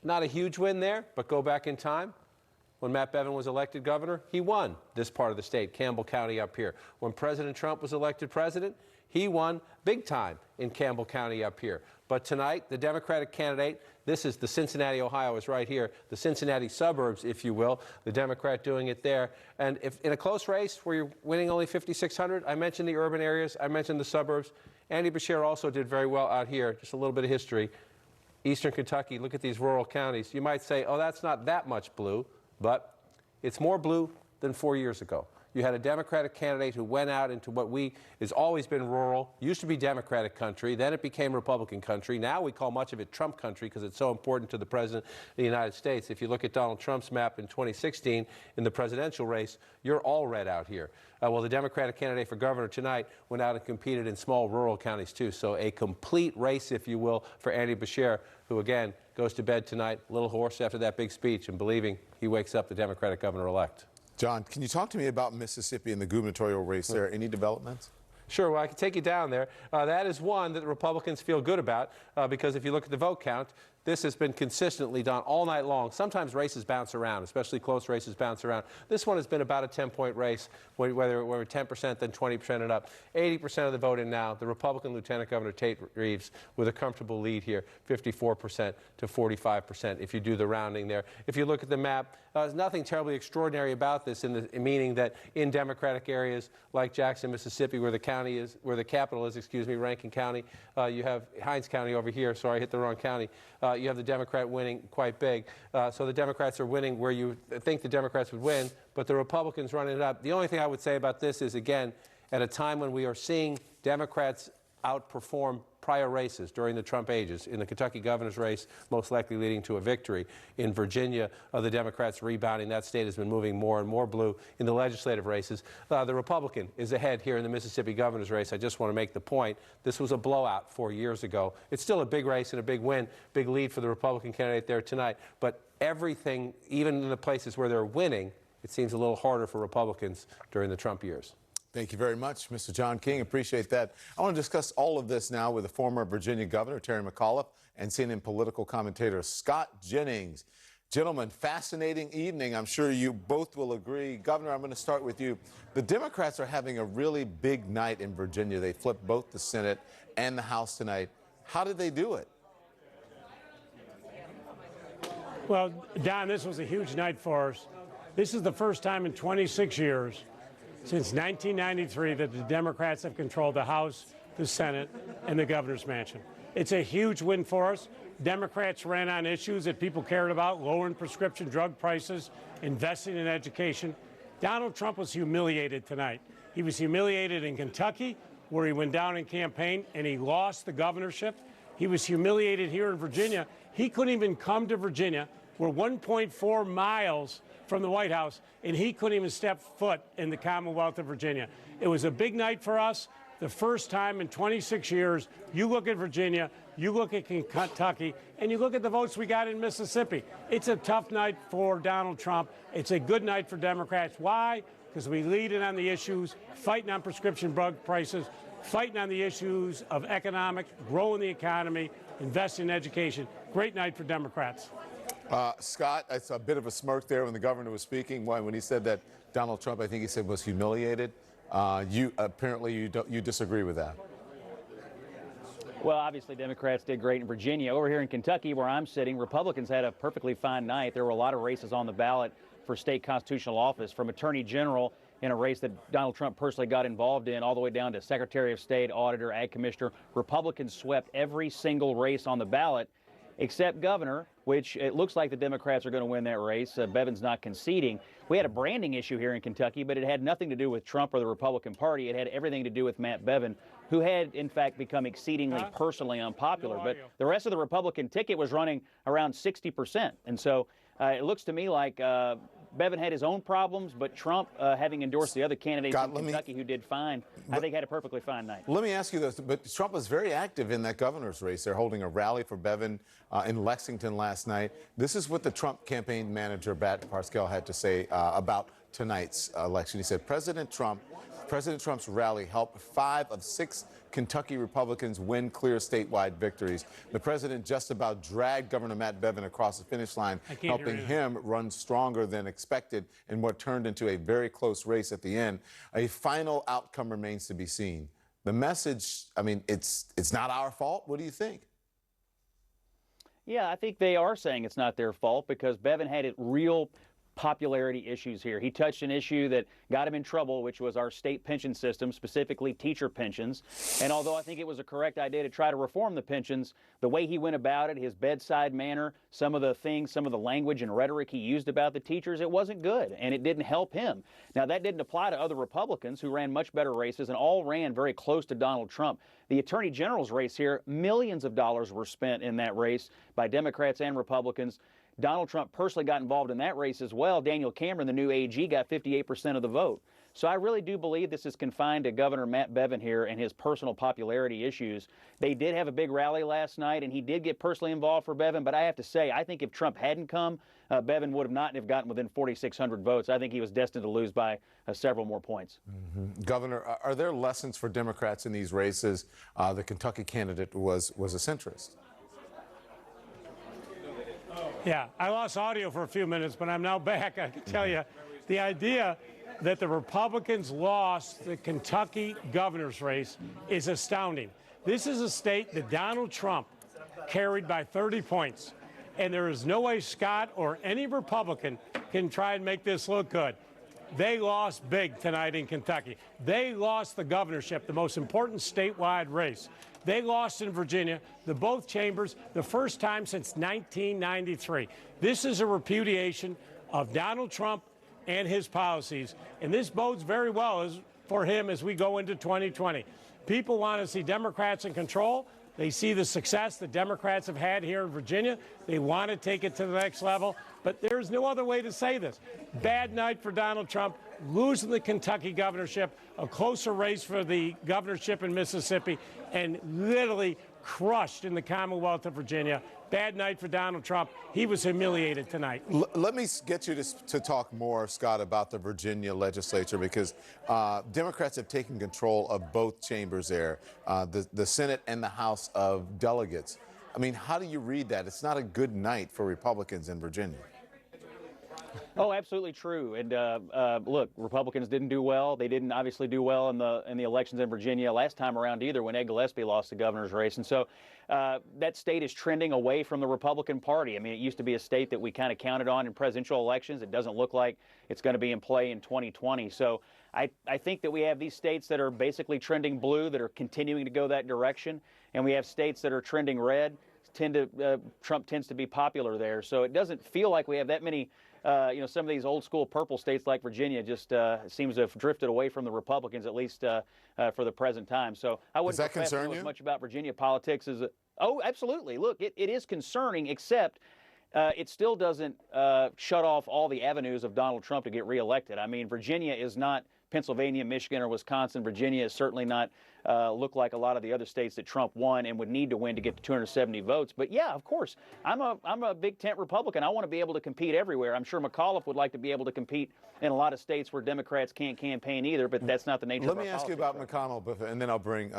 Not a huge win there, but go back in time. When Matt Bevin was elected governor, he won this part of the state, Campbell County up here. When President Trump was elected president, he won big time in Campbell County up here. But tonight, the Democratic candidate, this is the Cincinnati, Ohio, is right here, the Cincinnati suburbs, if you will, the Democrat doing it there. And if in a close race where you're winning only 5,600, I mentioned the urban areas, I mentioned the suburbs. Andy Beshear also did very well out here. Just a little bit of history. Eastern Kentucky, look at these rural counties. You might say, oh, that's not that much blue. But it's more blue than 4 years ago. You had a Democratic candidate who went out into what has always been rural, used to be Democratic country, then it became Republican country. Now we call much of it Trump country because it's so important to the President of the United States. If you look at Donald Trump's map in 2016 in the presidential race, you're all red out here. Well, the Democratic candidate for governor tonight went out and competed in small rural counties too. So a complete race, if you will, for Andy Beshear, who again goes to bed tonight, a little hoarse after that big speech and believing he wakes up the Democratic governor-elect. John, can you talk to me about Mississippi and the gubernatorial race there? Any developments? Sure, well, I can take you down there. That is one that the Republicans feel good about because if you look at the vote count, this has been consistently done all night long. Sometimes races bounce around, especially close races bounce around. This one has been about a 10-point race, whether we're 10%, then 20% and up. 80% of the vote in now. The Republican Lieutenant Governor Tate Reeves with a comfortable lead here, 54% to 45% if you do the rounding there. If you look at the map, there's nothing terribly extraordinary about this meaning that in Democratic areas like Jackson, Mississippi, where the capital is, Rankin County, you have Hinds County over here. Sorry, I hit the wrong county. You have the Democrat winning quite big. So the Democrats are winning where you think the Democrats would win, but the Republicans running it up. The only thing I would say about this is, again, at a time when we are seeing Democrats outperform prior races during the Trump ages, in the Kentucky governor's race, most likely leading to a victory. In Virginia, the Democrats rebounding. That state has been moving more and more blue in the legislative races. The Republican is ahead here in the Mississippi governor's race. I just want to make the point. This was a blowout 4 years ago. It's still a big race and a big win, big lead for the Republican candidate there tonight. But everything, even in the places where they're winning, it seems a little harder for Republicans during the Trump years. Thank you very much, Mr. John King. Appreciate that. I want to discuss all of this now with the former Virginia governor, Terry McAuliffe, and CNN political commentator Scott Jennings. Gentlemen, fascinating evening. I'm sure you both will agree. Governor, I'm going to start with you. The Democrats are having a really big night in Virginia. They flipped both the Senate and the House tonight. How did they do it? Well, Don, this was a huge night for us. This is the first time in 26 years since 1993 that the Democrats have controlled the House, the Senate, and the governor's mansion. It's a huge win for us. Democrats ran on issues that people cared about, lowering prescription drug prices, investing in education. Donald Trump was humiliated tonight. He was humiliated in Kentucky, where he went down in campaign and he lost the governorship. He was humiliated here in Virginia. He couldn't even come to Virginia. We're 1.4 miles from the White House, and he couldn't even step foot in the Commonwealth of Virginia. It was a big night for us, the first time in 26 years. You look at Virginia, you look at Kentucky, and you look at the votes we got in Mississippi. It's a tough night for Donald Trump. It's a good night for Democrats. Why? Because we lead in on the issues, fighting on prescription drug prices, fighting on the issues of economics, growing the economy, investing in education. Great night for Democrats. Scott, it's a bit of a smirk there when the governor was speaking, when he said that Donald Trump, I think he said, was humiliated. You disagree with that. Well, obviously, Democrats did great in Virginia. Over here in Kentucky, where I'm sitting, Republicans had a perfectly fine night. There were a lot of races on the ballot for state constitutional office, from attorney general in a race that Donald Trump personally got involved in, all the way down to Secretary of State, auditor, ag commissioner. Republicans swept every single race on the ballot. except governor, which it looks like the Democrats are going to win that race. Bevin's not conceding. We had a branding issue here in Kentucky, but it had nothing to do with Trump or the Republican Party. It had everything to do with Matt Bevin, who had, in fact, become exceedingly personally unpopular. But the rest of the Republican ticket was running around 60%. And so it looks to me like Bevin had his own problems, but Trump, having endorsed the other candidates in Kentucky who did fine, I think had a perfectly fine night. Let me ask you this, but Trump was very active in that governor's race. They're holding a rally for Bevin in Lexington last night. This is what the Trump campaign manager, Bat Parscale, had to say about tonight's election. He said, President Trump's rally helped 5 of 6 Kentucky Republicans win clear statewide victories. The president just about dragged Governor Matt Bevin across the finish line, helping him run stronger than expected in what turned into a very close race at the end. A final outcome remains to be seen. The message, I mean, it's not our fault. What do you think? Yeah, I think they are saying it's not their fault because Bevin had real popularity issues here. He touched an issue that got him in trouble, which was our state pension system, specifically teacher pensions. And although I think it was a correct idea to try to reform the pensions, the way he went about it, his bedside manner, some of the things, some of the language and rhetoric he used about the teachers, it wasn't good, and it didn't help him. Now, that didn't apply to other Republicans who ran much better races and all ran very close to Donald Trump. The Attorney General's race here, millions of dollars were spent in that race by Democrats and Republicans. Donald Trump personally got involved in that race as well. Daniel Cameron, the new AG, got 58% of the vote. So I really do believe this is confined to Governor Matt Bevin here and his personal popularity issues. They did have a big rally last night, and he did get personally involved for Bevin. But I have to say, I think if Trump hadn't come, Bevin would have not have gotten within 4,600 votes. I think he was destined to lose by several more points. Governor, are there lessons for Democrats in these races? The Kentucky candidate was a centrist. Yeah, I lost audio for a few minutes, but I'm now back. I can tell you, the idea that the Republicans lost the Kentucky governor's race is astounding. This is a state that Donald Trump carried by 30 points, and there is no way Scott or any Republican can try and make this look good. They lost big tonight in Kentucky. They lost the governorship, the most important statewide race. They lost in Virginia, both chambers, the first time since 1993. This is a repudiation of Donald Trump and his policies, and this bodes very well for him as we go into 2020. People want to see Democrats in control. They see the success the Democrats have had here in Virginia. They want to take it to the next level, but there's no other way to say this. Bad night for Donald Trump, losing the Kentucky governorship, a closer race for the governorship in Mississippi, and literally crushed in the Commonwealth of Virginia. Bad night for Donald Trump. He was humiliated tonight. Let me get you to talk more, Scott, about the Virginia legislature, because Democrats have taken control of both chambers there, the Senate and the House of Delegates. I mean, how do you read that? It's not a good night for Republicans in Virginia. Oh, absolutely true. And look, Republicans didn't do well. They didn't obviously do well in the elections in Virginia last time around either, when Ed Gillespie lost the governor's race. And so that state is trending away from the Republican Party. I mean, it used to be a state that we kind of counted on in presidential elections. It doesn't look like it's going to be in play in 2020. So I think that we have these states that are basically trending blue, that are continuing to go that direction, and we have states that are trending red. Trump tends to be popular there. So it doesn't feel like we have that many. Some of these old school purple states like Virginia just seems to have drifted away from the Republicans, at least for the present time. So I wouldn't know as much about Virginia politics as oh, absolutely. Look, it is concerning, except it still doesn't shut off all the avenues of Donald Trump to get reelected. I mean, Virginia is not Pennsylvania, Michigan, or Wisconsin. Virginia is certainly not look like a lot of the other states that Trump won and would need to win to get to 270 votes. But yeah, of course, I'm a big tent Republican. I want to be able to compete everywhere. I'm sure McAuliffe would like to be able to compete in a lot of states where Democrats can't campaign either, but that's not the nature of our politics. Let me ask you about McConnell, and then I'll bring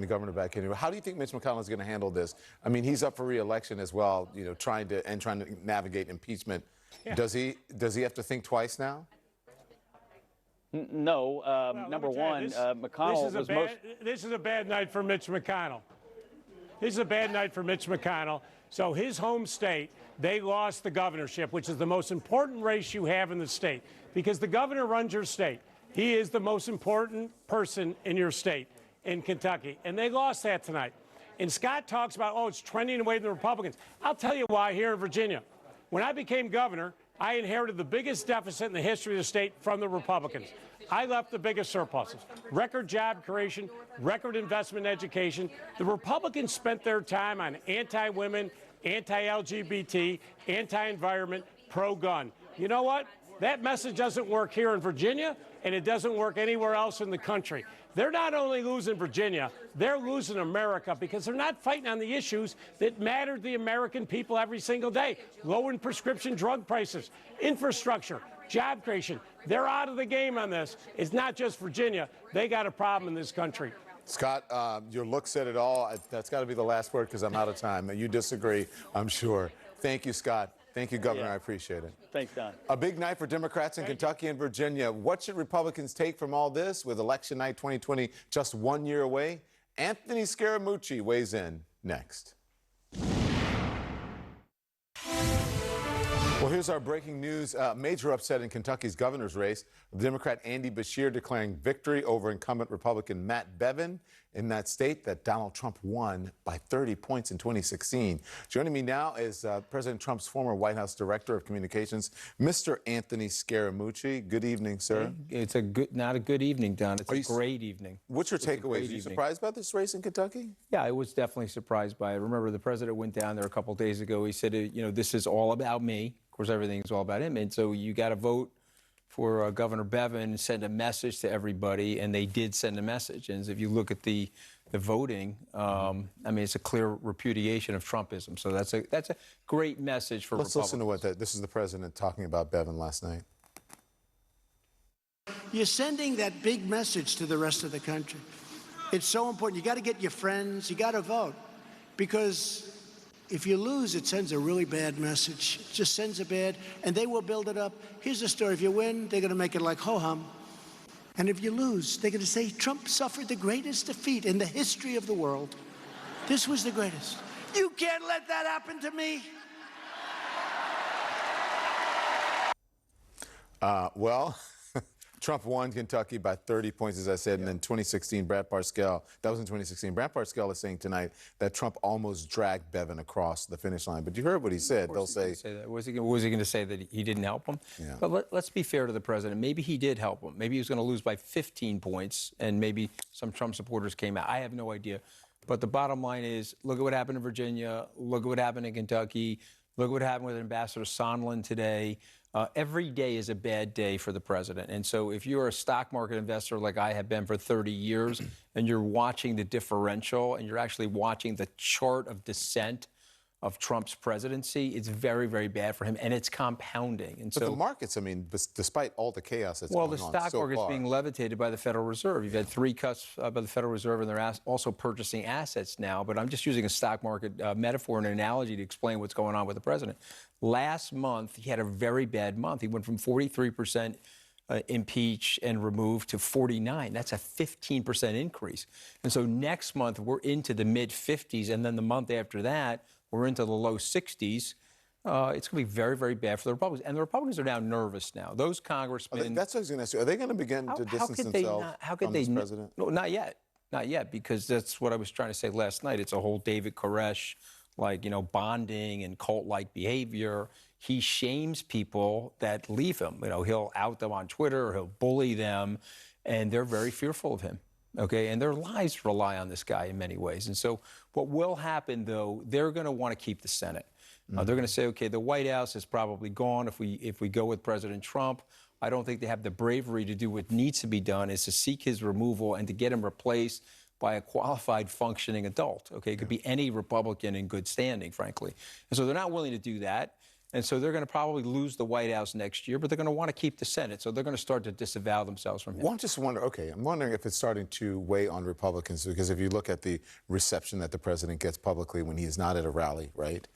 the governor back in. How do you think Mitch McConnell is going to handle this? I mean, he's up for re-election as well, trying to navigate impeachment. Yeah. Does he have to think twice now? No. Number one, McConnell was This is a bad night for Mitch McConnell. This is a bad night for Mitch McConnell. So his home state, they lost the governorship, which is the most important race you have in the state, because the governor runs your state. He is the most important person in your state, in Kentucky, and they lost that tonight. And Scott talks about, oh, it's trending away from the Republicans. I'll tell you why here in Virginia. When I became governor, I inherited the biggest deficit in the history of the state from the Republicans. I left the biggest surpluses. Record job creation, record investment in education. The Republicans spent their time on anti-women, anti-LGBT, anti-environment, pro-gun. You know what? That message doesn't work here in Virginia, and it doesn't work anywhere else in the country. They're not only losing Virginia, they're losing America because they're not fighting on the issues that matter to the American people every single day. Lowering prescription drug prices, infrastructure, job creation. They're out of the game on this. It's not just Virginia. They got a problem in this country. Scott, your look said it all. That's got to be the last word because I'm out of time. You disagree, I'm sure. Thank you, Scott. Thank you, Governor. Yeah. I appreciate it. Thanks, Don. A big night for Democrats in Kentucky and Virginia. What should Republicans take from all this with election night 2020 just 1 year away? Anthony Scaramucci weighs in next. Well, here's our breaking news. Major upset in Kentucky's governor's race. Democrat Andy Beshear declaring victory over incumbent Republican Matt Bevin in that state that Donald Trump won by 30 points in 2016. Joining me now is President Trump's former White House Director of Communications, Mr. Anthony Scaramucci. Good evening, sir. It's not a good evening, Don. It's a great evening. What's your takeaways? Are you surprised about this race in Kentucky? Yeah, I was definitely surprised by it. Remember, the president went down there a couple of days ago. He said, this is all about me. Of course, everything's all about him. And so you got to vote for Governor Bevin and send a message to everybody. And they did send a message. And if you look at the voting, I mean, it's a clear repudiation of Trumpism. So that's a great message for Let's Republicans. listen to what this is the president talking about Bevin last night. You're sending that big message to the rest of the country. It's so important. You got to get your friends. You got to vote. Because if you lose, it sends a really bad message. It just sends a bad, and they will build it up. Here's the story. If you win, they're going to make it like ho-hum. And if you lose, they're going to say Trump suffered the greatest defeat in the history of the world. This was the greatest. You can't let that happen to me. Well, Trump won Kentucky by 30 points, as I said, and then 2016, Brad Parscale, that was in 2016. Brad Parscale is saying tonight that Trump almost dragged Bevin across the finish line. But you heard what he said. They'll say that. Was he going to say that he didn't help him? Yeah. But let's be fair to the president. Maybe he did help him. Maybe he was going to lose by 15 points, and maybe some Trump supporters came out. I have no idea. But the bottom line is, look at what happened in Virginia. Look at what happened in Kentucky. Look what happened with Ambassador Sondland today. Every day is a bad day for the president. And so if you're a stock market investor like I have been for 30 years and you're watching the differential and you're actually watching the chart of descent of Trump's presidency, it's very, very bad for him, and it's compounding. And but the markets, I mean, despite all the chaos that's going on the stock market's being levitated by the Federal Reserve. You've had 3 cuts by the Federal Reserve, and they're also purchasing assets now. But I'm just using a stock market metaphor and analogy to explain what's going on with the president. Last month, he had a very bad month. He went from 43% impeach and remove to 49. That's a 15% increase. And so next month, we're into the mid-50s, and then the month after that, we're into the low 60s. It's going to be very, very bad for the Republicans. And the Republicans are now nervous now. Those congressmen... That's what I was going to ask you. Are they going to begin to distance themselves from this president? No, not yet. Not yet, because that's what I was trying to say last night. It's a whole David Koresh, bonding and cult-like behavior. He shames people that leave him. He'll out them on Twitter, or he'll bully them, and they're very fearful of him. Okay, and their lives rely on this guy in many ways. And so what will happen, though, they're going to want to keep the Senate. They're going to say, okay, the White House is probably gone if we go with President Trump. I don't think they have the bravery to do what needs to be done, is to seek his removal and to get him replaced by a qualified, functioning adult. Okay, it could be any Republican in good standing, frankly. And so they're not willing to do that. And so they're going to probably lose the White House next year, but they're going to want to keep the Senate. So they're going to start to disavow themselves from him. Well, I'm wondering if it's starting to weigh on Republicans, because if you look at the reception that the president gets publicly when he's not at a rally, right?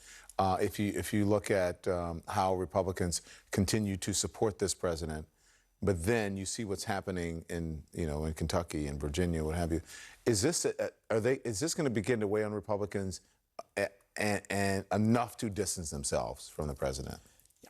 If you look at how Republicans continue to support this president, but then you see what's happening in Kentucky and Virginia, what have you, is this going to begin to weigh on Republicans and enough to distance themselves from the president?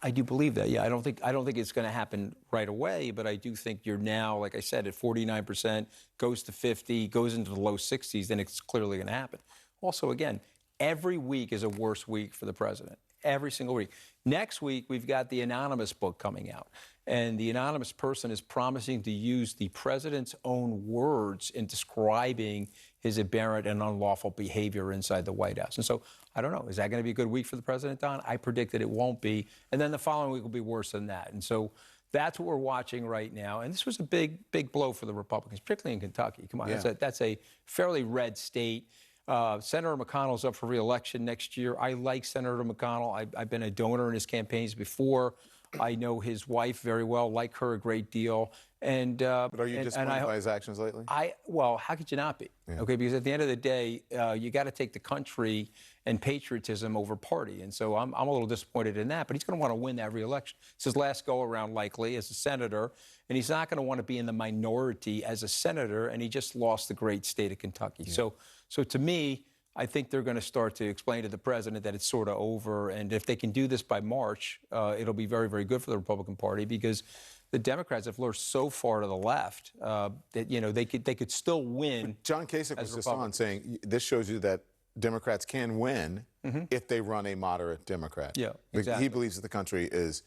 I do believe that. Yeah, I don't think it's going to happen right away, but I do think you're now, like I said, at 49%, goes to 50, goes into the low 60s, then it's clearly going to happen. Also, again, every week is a worse week for the president. Every single week. Next week, we've got the anonymous book coming out. And the anonymous person is promising to use the president's own words in describing his aberrant and unlawful behavior inside the White House. And so, I don't know, is that going to be a good week for the president, Don? I predict that it won't be. And then the following week will be worse than that. And so, that's what we're watching right now. And this was a big, big blow for the Republicans, particularly in Kentucky. Come on, that's a fairly red state. Senator McConnell's up for re-election next year. I like Senator McConnell. I've been a donor in his campaigns before. I know his wife very well, like her a great deal. And but are you disappointed by his actions lately? Well, how could you not be? Yeah. Okay, because at the end of the day, you got to take the country and patriotism over party. And so I'm a little disappointed in that. But he's going to want to win that re-election. It's his last go-around, likely, as a senator. And he's not going to want to be in the minority as a senator. And he just lost the great state of Kentucky. Yeah. So to me, I think they're going to start to explain to the president that it's sort of over. And if they can do this by March, it'll be very, very good for the Republican Party, because the Democrats have lurched so far to the left that, you know, they could still win. But John Kasich was just on saying this shows you that Democrats can win if they run a moderate Democrat. Yeah, exactly. He believes that the country is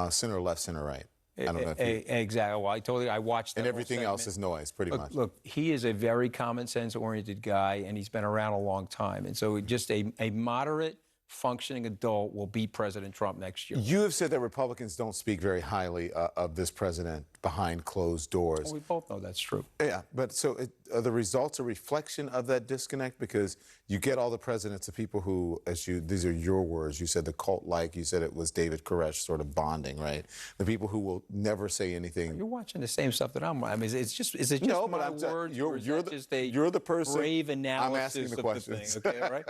center left, center right. I don't know if exactly. Well, I watched that. And everything else is noise, pretty much. Look, he is a very common sense oriented guy, and he's been around a long time. And so just a moderate, functioning adult will beat President Trump next year. You have said that Republicans don't speak very highly of this president behind closed doors. Well, we both know that's true. Yeah, but so are the results a reflection of that disconnect? Because you get all the presidents of people who, these are your words, you said the cult-like, you said it was David Koresh sort of bonding, right? The people who will never say anything. You're watching the same stuff that I'm. I mean, is it just no, my words? You're the person. Brave analysis. I'm asking the questions. Thing, okay, right?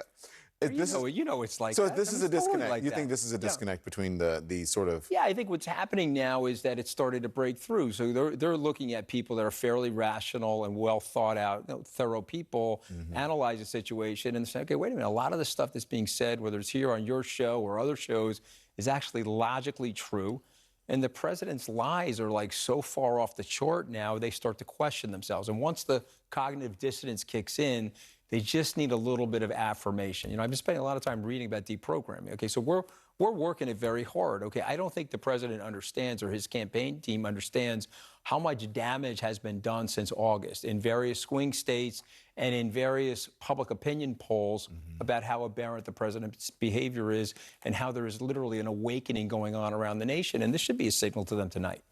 You know it's like so that. This is a disconnect. Like you think this is a disconnect between the sort of... Yeah, I think what's happening now is that it's started to break through. So they're looking at people that are fairly rational and well thought out, thorough people, analyze the situation and say, okay, wait a minute, a lot of the stuff that's being said, whether it's here on your show or other shows, is actually logically true. And the president's lies are like so far off the chart now, they start to question themselves. And once the cognitive dissonance kicks in, they just need a little bit of affirmation. You know, I've been spending a lot of time reading about deprogramming. Okay, so we're working it very hard. Okay, I don't think the president understands, or his campaign team understands, how much damage has been done since August in various swing states and in various public opinion polls about how aberrant the president's behavior is and how there is literally an awakening going on around the nation. And this should be a signal to them tonight.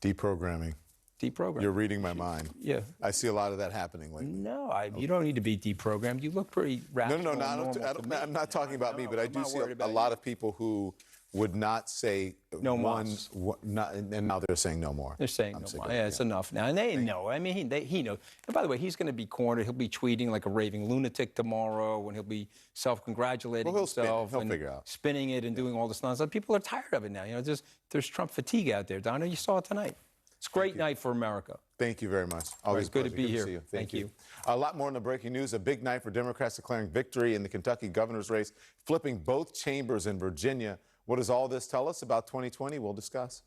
Deprogramming. Deprogrammed. You're reading my mind. Yeah. I see a lot of that happening lately. No, you don't need to be deprogrammed. You look pretty rational. No, I'm not talking about me, but I do see a lot of people who would not say no more. And now they're saying no more. They're saying no more. Yeah, it's enough now. And they know. I mean, he knows. And by the way, he's going to be cornered. He'll be tweeting like a raving lunatic tomorrow, and he'll be self-congratulating himself he'll and figure out. Spinning it and doing all this nonsense. People are tired of it now. You know, there's Trump fatigue out there, Donna. You saw it tonight. It's a great night for America. Thank you very much. Always good to be here. See you. Thank you. A lot more in the breaking news. A big night for Democrats declaring victory in the Kentucky governor's race, flipping both chambers in Virginia. What does all this tell us about 2020? We'll discuss.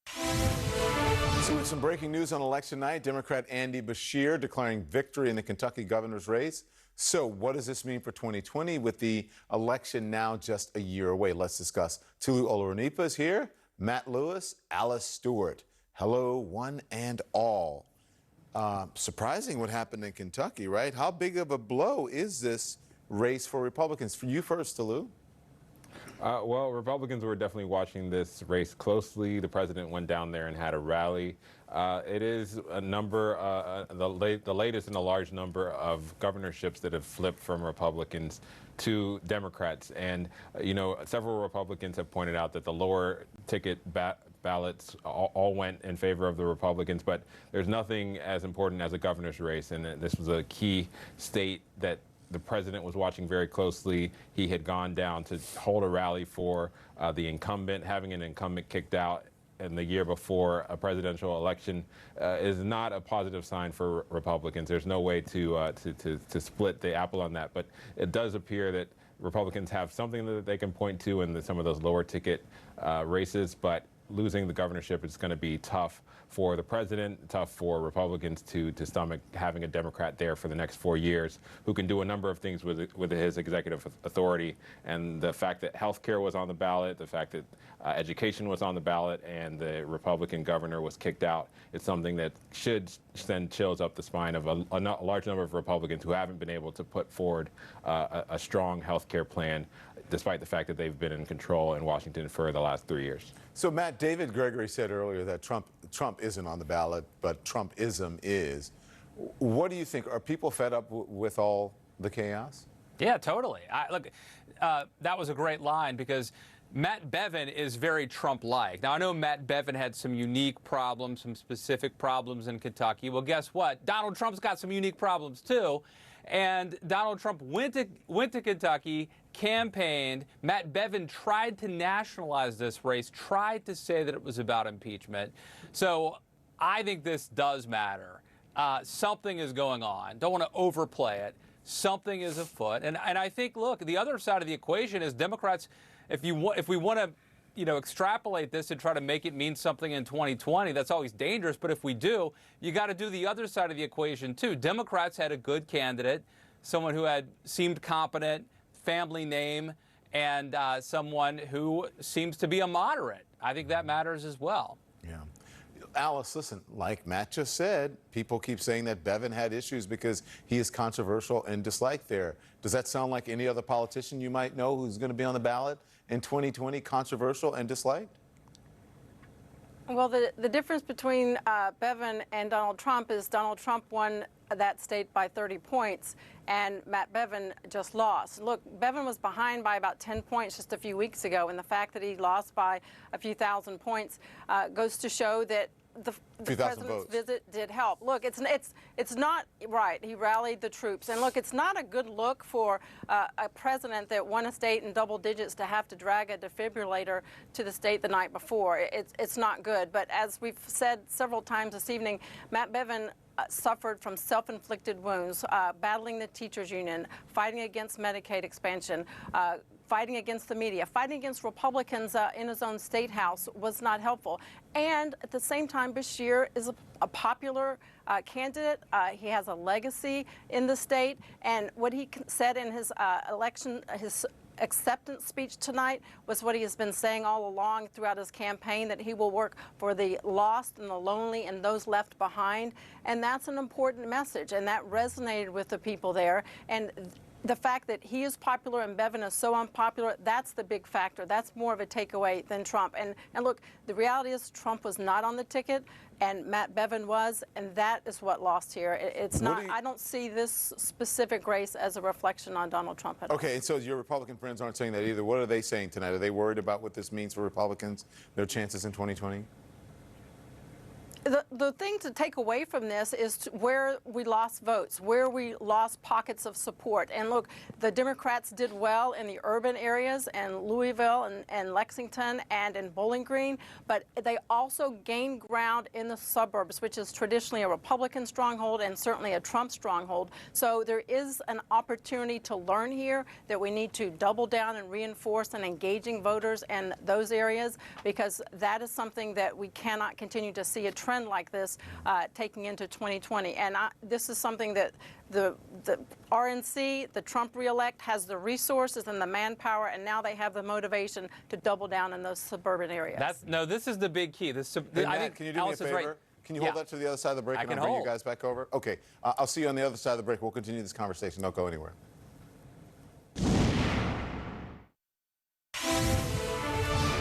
So with some breaking news on election night, Democrat Andy Beshear declaring victory in the Kentucky governor's race. So what does this mean for 2020 with the election now just a year away? Let's discuss. Tulu Olorunipa is here. Matt Lewis, Alice Stewart. Hello, one and all. Surprising what happened in Kentucky, right? How big of a blow is this race for Republicans? For you first, Tulu. Well, Republicans were definitely watching this race closely. The president went down there and had a rally. It is a number, the latest in a large number of governorships that have flipped from Republicans to Democrats. And, you know, several Republicans have pointed out that the lower ticket ballots all went in favor of the Republicans, but there's nothing as important as a governor's race. And this was a key state that the president was watching very closely. He had gone down to hold a rally for the incumbent. Having an incumbent kicked out in the year before a presidential election is not a positive sign for Republicans. There's no way to split the apple on that. But it does appear that Republicans have something that they can point to in some of those lower ticket races. But losing the governorship is going to be tough for the president, tough for Republicans to stomach having a Democrat there for the next 4 years who can do a number of things with his executive authority. And the fact that health care was on the ballot, the fact that education was on the ballot, and the Republican governor was kicked out, it's something that should send chills up the spine of a large number of Republicans who haven't been able to put forward a strong health care plan, despite the fact that they've been in control in Washington for the last 3 years. So, Matt, David Gregory said earlier that Trump isn't on the ballot, but Trumpism is. What do you think? Are people fed up with all the chaos? Yeah, totally. Look, that was a great line because Matt Bevin is very Trump-like. Now, I know Matt Bevin had some unique problems, some specific problems in Kentucky. Well, guess what? Donald Trump's got some unique problems, too. And Donald Trump went to Kentucky, campaigned. Matt Bevin tried to nationalize this race, tried to say that it was about impeachment. So I think this does matter. Something is going on. Don't want to overplay it. Something is afoot. And I think, look, the other side of the equation is Democrats, if we want to extrapolate this and try to make it mean something in 2020, that's always dangerous. But if we do, you got to do the other side of the equation, too. Democrats had a good candidate, someone who seemed competent, family name, and someone who seems to be a moderate. I think that matters as well. Yeah. Alice, listen, like Matt just said, people keep saying that Bevin had issues because he is controversial and disliked there. Does that sound like any other politician you might know who's going to be on the ballot in 2020, controversial and disliked? Well, the difference between Bevin and Donald Trump is Donald Trump won that state by 30 points, and Matt Bevin just lost. Look, Bevin was behind by about 10 points just a few weeks ago, and the fact that he lost by a few thousand points goes to show that the president's visit did help. Look, it's not right. He rallied the troops. And look, it's not a good look for a president that won a state in double digits to have to drag a defibrillator to the state the night before. It's not good. But as we've said several times this evening, Matt Bevin suffered from self-inflicted wounds, battling the teachers union, fighting against Medicaid expansion, fighting against the media, fighting against Republicans in his own state house was not helpful. And at the same time, Beshear is a popular candidate. He has a legacy in the state. And what he said in his his acceptance speech tonight was what he has been saying all along throughout his campaign, that he will work for the lost and the lonely and those left behind. And that's an important message. And that resonated with the people there. And the fact that he is popular and Bevin is so unpopular, that's the big factor. That's more of a takeaway than Trump. And look, the reality is Trump was not on the ticket and Matt Bevin was, and that is what lost here. It's not, I don't see this specific race as a reflection on Donald Trump at all. Okay, and so your Republican friends aren't saying that either. What are they saying tonight? Are they worried about what this means for Republicans, their chances in 2020? The thing to take away from this is where we lost votes, where we lost pockets of support. And look, the Democrats did well in the urban areas and Louisville and Lexington and in Bowling Green, but they also gained ground in the suburbs, which is traditionally a Republican stronghold and certainly a Trump stronghold. So there is an opportunity to learn here that we need to double down and reinforce and engaging voters in those areas, because that is something that we cannot continue to see a trend like this taking into 2020. And this is something that the RNC, the Trump reelect, has the resources and the manpower, and now they have the motivation to double down in those suburban areas. This is the big key. Matt, can you do me a favor? Right. Can you hold that to the other side of the break and I'll bring you guys back over? Okay. I'll see you on the other side of the break. We'll continue this conversation. Don't go anywhere.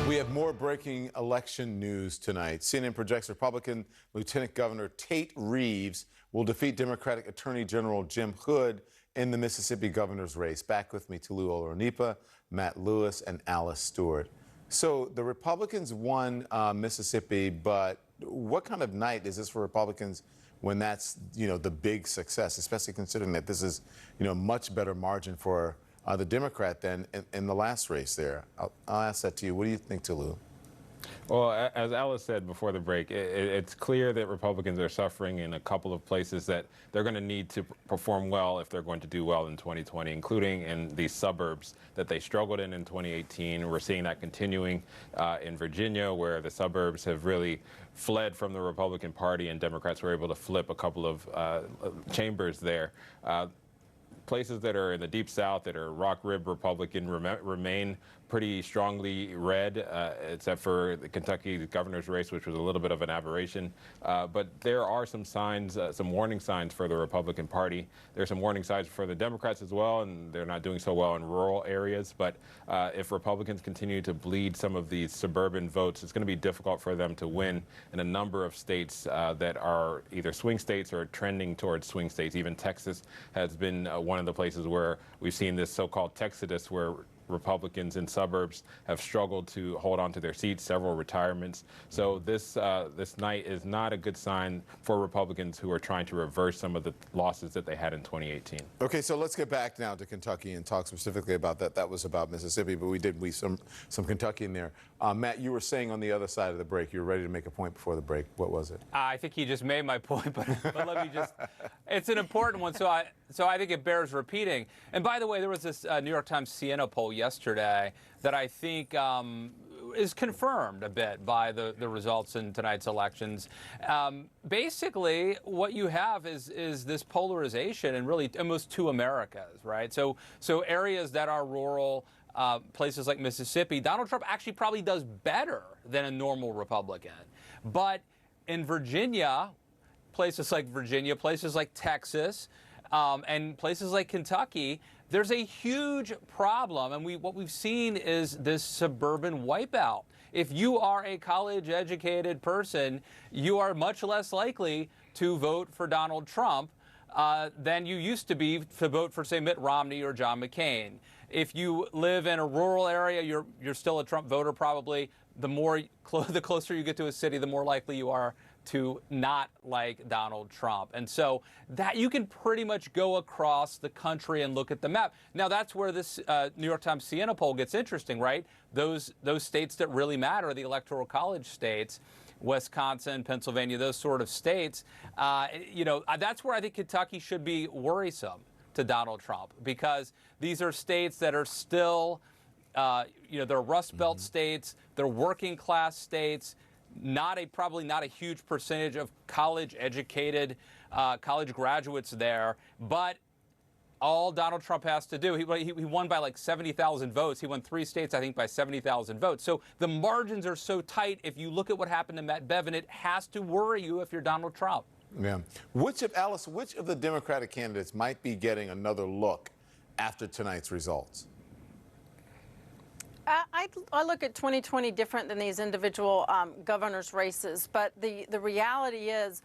We have more breaking election news tonight. CNN projects Republican Lieutenant Governor Tate Reeves will defeat Democratic Attorney General Jim Hood in the Mississippi governor's race. Back with me, Tulu Olorunipa, Matt Lewis, and Alice Stewart. So the Republicans won Mississippi, but what kind of night is this for Republicans when that's, the big success, especially considering that this is, a much better margin for the Democrat than in the last race there? I'll ask that to you. What do you think, Tulu? Well, as Alice said before the break, it's clear that Republicans are suffering in a couple of places that they're going to need to perform well if they're going to do well in 2020, including in these suburbs that they struggled in 2018. We're seeing that continuing in Virginia, where the suburbs have really fled from the Republican Party, and Democrats were able to flip a couple of chambers there. Places that are in the Deep South that are rock rib Republican remain pretty strongly red, except for the Kentucky governor's race, which was a little bit of an aberration. But there are some signs, some warning signs for the Republican Party. There are some warning signs for the Democrats as well, and they're not doing so well in rural areas. But if Republicans continue to bleed some of these suburban votes, it's going to be difficult for them to win in a number of states that are either swing states or trending towards swing states. Even Texas has been one of the places where we've seen this so-called Texodus, where Republicans in suburbs have struggled to hold on to their seats, several retirements. So this night is not a good sign for Republicans who are trying to reverse some of the losses that they had in 2018. Okay, so let's get back now to Kentucky and talk specifically about that. That was about Mississippi, but we did weave some Kentucky in there. Matt, you were saying on the other side of the break, you were ready to make a point before the break. What was it? I think he just made my point, but let me just, it's an important one, so I think it bears repeating. And by the way, there was this New York Times Siena poll yesterday that I think is confirmed a bit by the results in tonight's elections. Basically, what you have is this polarization in really almost two Americas, right? So areas that are rural, places like Mississippi, Donald Trump actually probably does better than a normal Republican. But in Virginia, places like Texas, and places like Kentucky, there's a huge problem, and what we've seen is this suburban wipeout. If you are a college-educated person, you are much less likely to vote for Donald Trump than you used to be to vote for, say, Mitt Romney or John McCain. If you live in a rural area, you're still a Trump voter probably. The closer you get to a city, the more likely you are to not like Donald Trump. And so that you can pretty much go across the country and look at the map. Now, that's where this New York Times Siena poll gets interesting, right? Those states that really matter, the Electoral College states, Wisconsin, Pennsylvania, those sort of states, that's where I think Kentucky should be worrisome to Donald Trump, because these are states that are still, they're Rust Belt states, they're working class states, probably not a huge percentage of college-educated college graduates there, but all Donald Trump has to do, he won by like 70,000 votes. He won 3 states, I think, by 70,000 votes. So the margins are so tight. If you look at what happened to Matt Bevin, it has to worry you if you're Donald Trump. Yeah. Which of the Democratic candidates might be getting another look after tonight's results? I look at 2020 different than these individual governors' races, but the reality is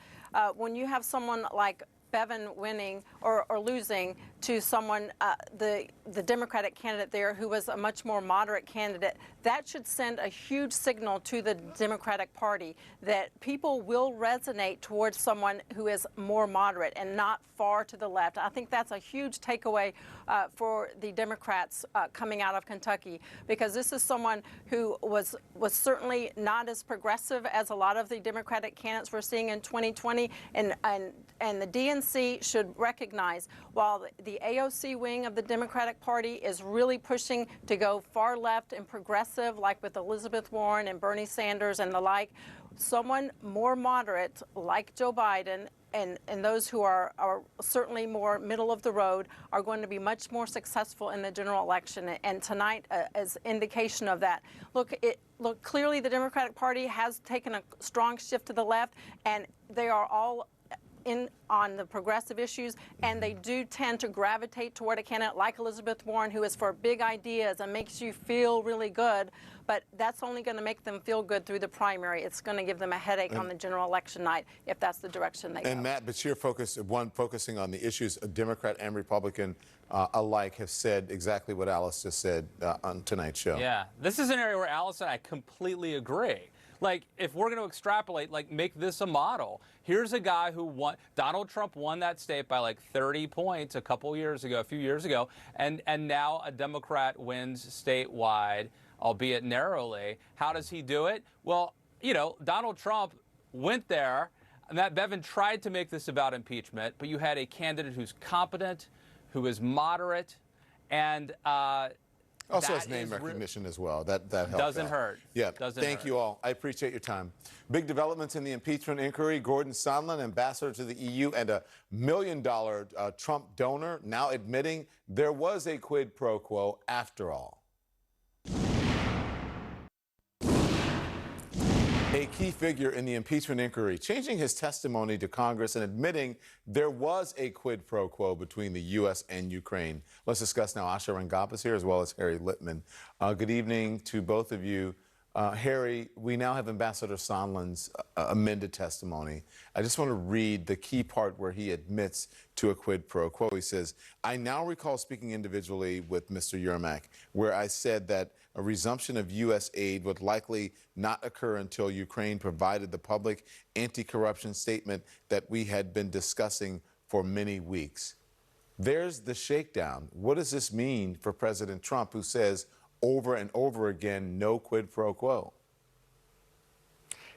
when you have someone like Bevin winning or losing to someone, the Democratic candidate there who was a much more moderate candidate, that should send a huge signal to the Democratic Party that people will resonate towards someone who is more moderate and not far to the left. I think that's a huge takeaway for the Democrats coming out of Kentucky, because this is someone who was certainly not as progressive as a lot of the Democratic candidates we're seeing in 2020, and the DNC should recognize, while the AOC wing of the Democratic Party is really pushing to go far left and progressive, like with Elizabeth Warren and Bernie Sanders and the like, someone more moderate like Joe Biden and those who are certainly more middle of the road are going to be much more successful in the general election. And tonight is indication of that. Look, clearly the Democratic Party has taken a strong shift to the left, and they are all in on the progressive issues, and they do tend to gravitate toward a candidate like Elizabeth Warren, who is for big ideas and makes you feel really good, but that's only going to make them feel good through the primary. It's going to give them a headache on the general election night if that's the direction they go. And Matt, but you're focusing on the issues Democrat and Republican alike have said exactly what Alice just said on tonight's show. Yeah, this is an area where Allison and I completely agree. Like, if we're going to extrapolate, like, make this a model. Here's a guy who won. Donald Trump won that state by like 30 points a few years ago, and now a Democrat wins statewide albeit narrowly. How does he do it? Well, you know, Donald Trump went there. Matt Bevin tried to make this about impeachment, but you had a candidate who's competent, who is moderate, and also has name recognition as well. That helps. Doesn't hurt. Yeah. Doesn't Thank hurt. you all. I appreciate your time. Big developments in the impeachment inquiry. Gordon Sondland, ambassador to the EU and a $1 million Trump donor, now admitting there was a quid pro quo after all. A key figure in the impeachment inquiry, changing his testimony to Congress and admitting there was a quid pro quo between the U.S. and Ukraine. Let's discuss now. Asha Rangappa is here, as well as Harry Littman. Good evening to both of you. Harry, we now have Ambassador Sondland's amended testimony. I just want to read the key part where he admits to a quid pro quo. He says, I now recall speaking individually with Mr. Yermak, where I said that a resumption of U.S. aid would likely not occur until Ukraine provided the public anti-corruption statement that we had been discussing for many weeks. There's the shakedown. What does this mean for President Trump, who says over and over again, no quid pro quo?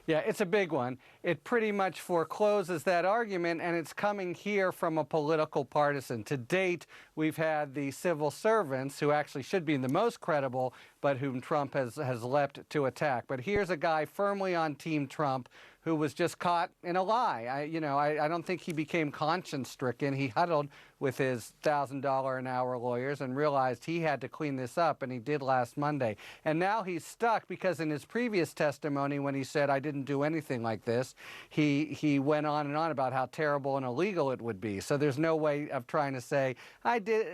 Yeah, it's a big one. It pretty much forecloses that argument, and it's coming here from a political partisan. To date, we've had the civil servants, who actually should be the most credible, but whom Trump has leapt to attack. But here's a guy firmly on Team Trump who was just caught in a lie. I don't think he became conscience-stricken. He huddled with his $1,000 an hour lawyers and realized he had to clean this up, and he did last Monday. And now he's stuck because in his previous testimony, when he said, I didn't do anything like this, he went on and on about how terrible and illegal it would be. So there's no way of trying to say,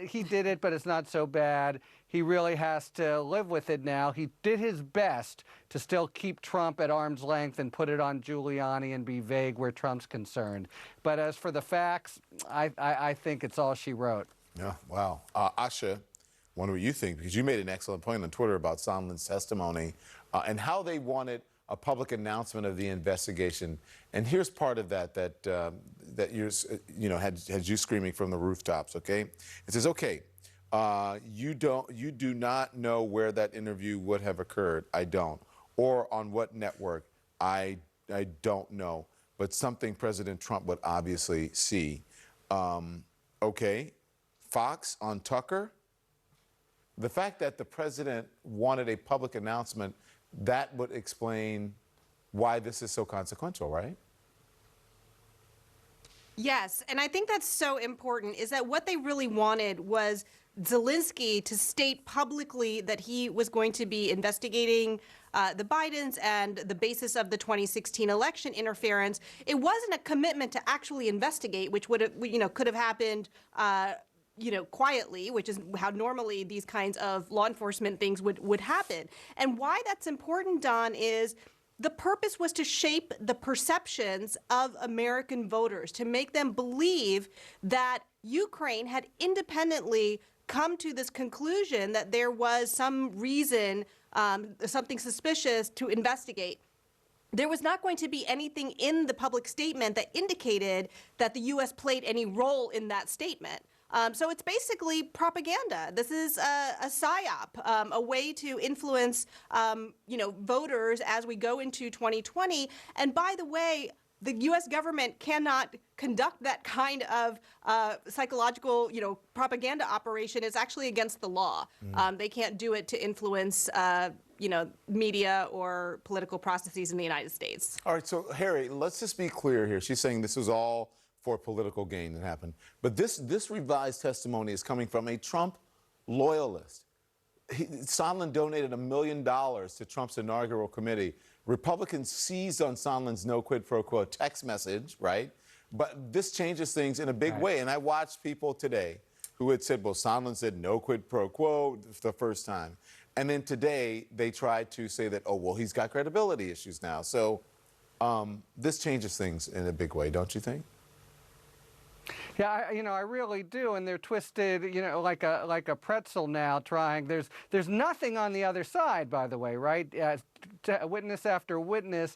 he did it, but it's not so bad. He really has to live with it now. He did his best to still keep Trump at arm's length and put it on Giuliani and be vague where Trump's concerned. But as for the facts, I think it's all she wrote. Yeah, wow. Asha, wonder what you think, because you made an excellent point on Twitter about Sondland's testimony and how they wanted a public announcement of the investigation. And here's part of that had you screaming from the rooftops, okay? It says, okay, you do not know where that interview would have occurred. I don't. Or on what network. I don't know. But something President Trump would obviously see. Okay. Fox on Tucker. The fact that the president wanted a public announcement, that would explain why this is so consequential, right? Yes, and I think that's so important, is that what they really wanted was Zelensky to state publicly that he was going to be investigating the Bidens and the basis of the 2016 election interference. It wasn't a commitment to actually investigate, which would have, could have happened, quietly, which is how normally these kinds of law enforcement things would happen. And why that's important, Don, is the purpose was to shape the perceptions of American voters, to make them believe that Ukraine had independently come to this conclusion that there was some reason, something suspicious to investigate. There was not going to be anything in the public statement that indicated that the U.S. played any role in that statement. So it's basically propaganda. This is a psyop, a way to influence, voters as we go into 2020. And by the way, the U.S. government cannot conduct that kind of psychological, propaganda operation. It's actually against the law. They can't do it to influence, media or political processes in the United States. All right, so Harry, let's just be clear here. She's saying this was all for political gain that happened. But this revised testimony is coming from a Trump loyalist. Sondland donated $1 million to Trump's inaugural committee. Republicans seized on Sondland's no quid pro quo text message, right? But this changes things in a big way. And I watched people today who had said, well, Sondland said no quid pro quo the first time. And then today they tried to say that, oh, well, he's got credibility issues now. So this changes things in a big way, don't you think? Yeah, I really do, and they're twisted, like a pretzel now. There's nothing on the other side, by the way, right? Witness after witness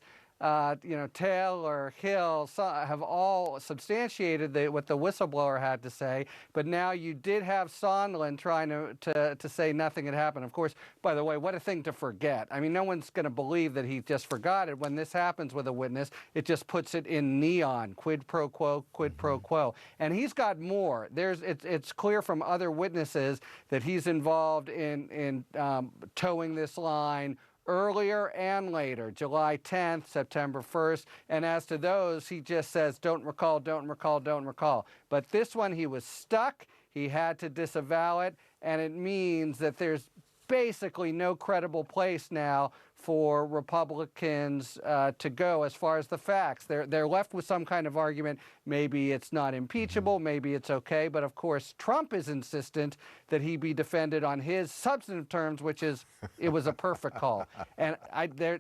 Taylor, Hill have all substantiated what the whistleblower had to say, but now you did have Sondland trying to say nothing had happened. Of course, by the way, what a thing to forget. I mean, no one's going to believe that he just forgot it. When this happens with a witness, it just puts it in neon, quid pro quo, quid pro quo. And he's got more. It's clear from other witnesses that he's involved in towing this line earlier and later, July 10th, September 1st. And as to those, he just says, don't recall, don't recall, don't recall. But this one, he was stuck. He had to disavow it. And it means that there's basically no credible place now for Republicans to go as far as the facts. They're left with some kind of argument. Maybe it's not impeachable, maybe it's okay, but of course Trump is insistent that he be defended on his substantive terms, which is it was a perfect call. And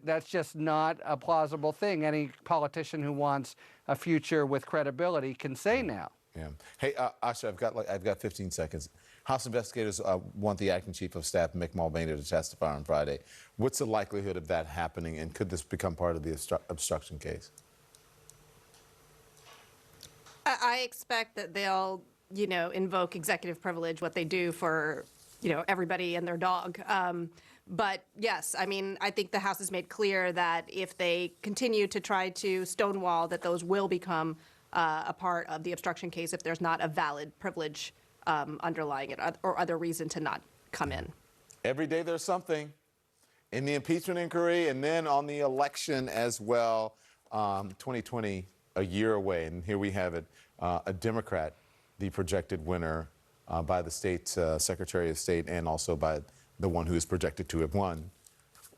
that's just not a plausible thing any politician who wants a future with credibility can say now. Yeah. Hey, Asha, I've got 15 seconds. House investigators want the acting chief of staff, Mick Mulvaney, to testify on Friday. What's the likelihood of that happening, and could this become part of the obstruction case? I expect that they'll, invoke executive privilege, what they do for, everybody and their dog. But yes, I mean, I think the House has made clear that if they continue to try to stonewall, that those will become a part of the obstruction case if there's not a valid privilege underlying it or other reason to not come in. Every day there's something in the impeachment inquiry and then on the election as well. 2020, a year away, and here we have it, a Democrat, the projected winner by the state Secretary of State and also by the one who is projected to have won,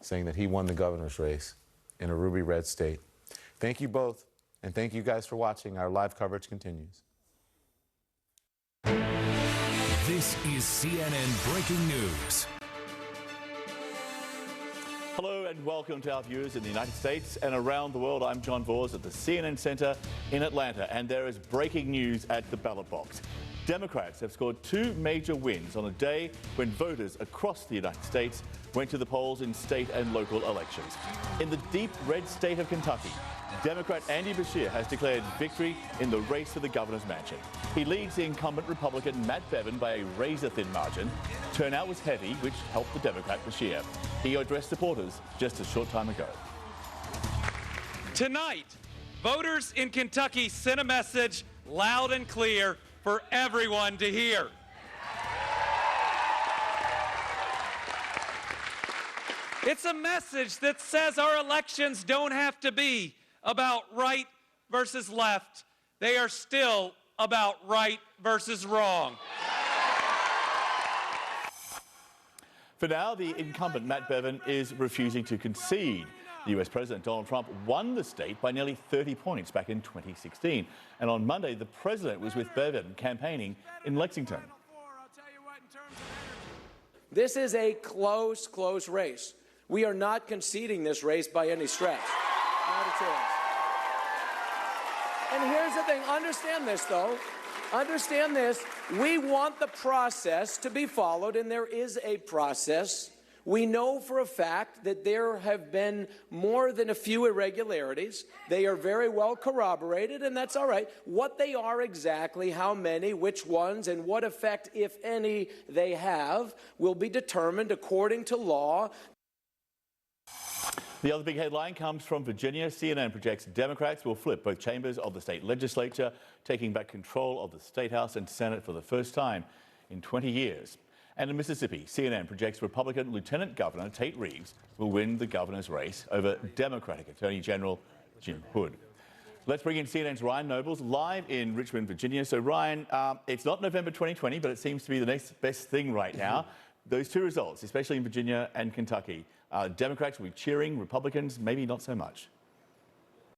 saying that he won the governor's race in a ruby red state. Thank you both, and thank you guys for watching. Our live coverage continues. This is CNN Breaking News. Hello and welcome to our viewers in the United States and around the world. I'm John Vors at the CNN Center in Atlanta, and there is breaking news at the ballot box. Democrats have scored two major wins on a day when voters across the United States went to the polls in state and local elections. In the deep red state of Kentucky, Democrat Andy Beshear has declared victory in the race for the governor's mansion. He leads the incumbent Republican Matt Bevin by a razor-thin margin. Turnout was heavy, which helped the Democrat Beshear. He addressed supporters just a short time ago. Tonight, voters in Kentucky sent a message loud and clear for everyone to hear. It's a message that says our elections don't have to be about right versus left. They are still about right versus wrong. For now, the incumbent Matt Bevin is refusing to concede. The US President Donald Trump won the state by nearly 30 points back in 2016. And on Monday, the president was with Bevin campaigning in Lexington. This is a close race. We are not conceding this race by any stretch. Not a chance. And here's the thing, understand this though, understand this, we want the process to be followed, and there is a process. We know for a fact that there have been more than a few irregularities. They are very well corroborated, and that's all right. What they are exactly, how many, which ones, and what effect, if any, they have will be determined according to law. The other big headline comes from Virginia. CNN projects Democrats will flip both chambers of the state legislature, taking back control of the State House and Senate for the first time in 20 years. And in Mississippi, CNN projects Republican Lieutenant Governor Tate Reeves will win the governor's race over Democratic Attorney General Jim Hood. Let's bring in CNN's Ryan Nobles live in Richmond, Virginia. So, Ryan, it's not November 2020, but it seems to be the next best thing right now. Those two results, especially in Virginia and Kentucky, Democrats will be cheering, Republicans maybe not so much.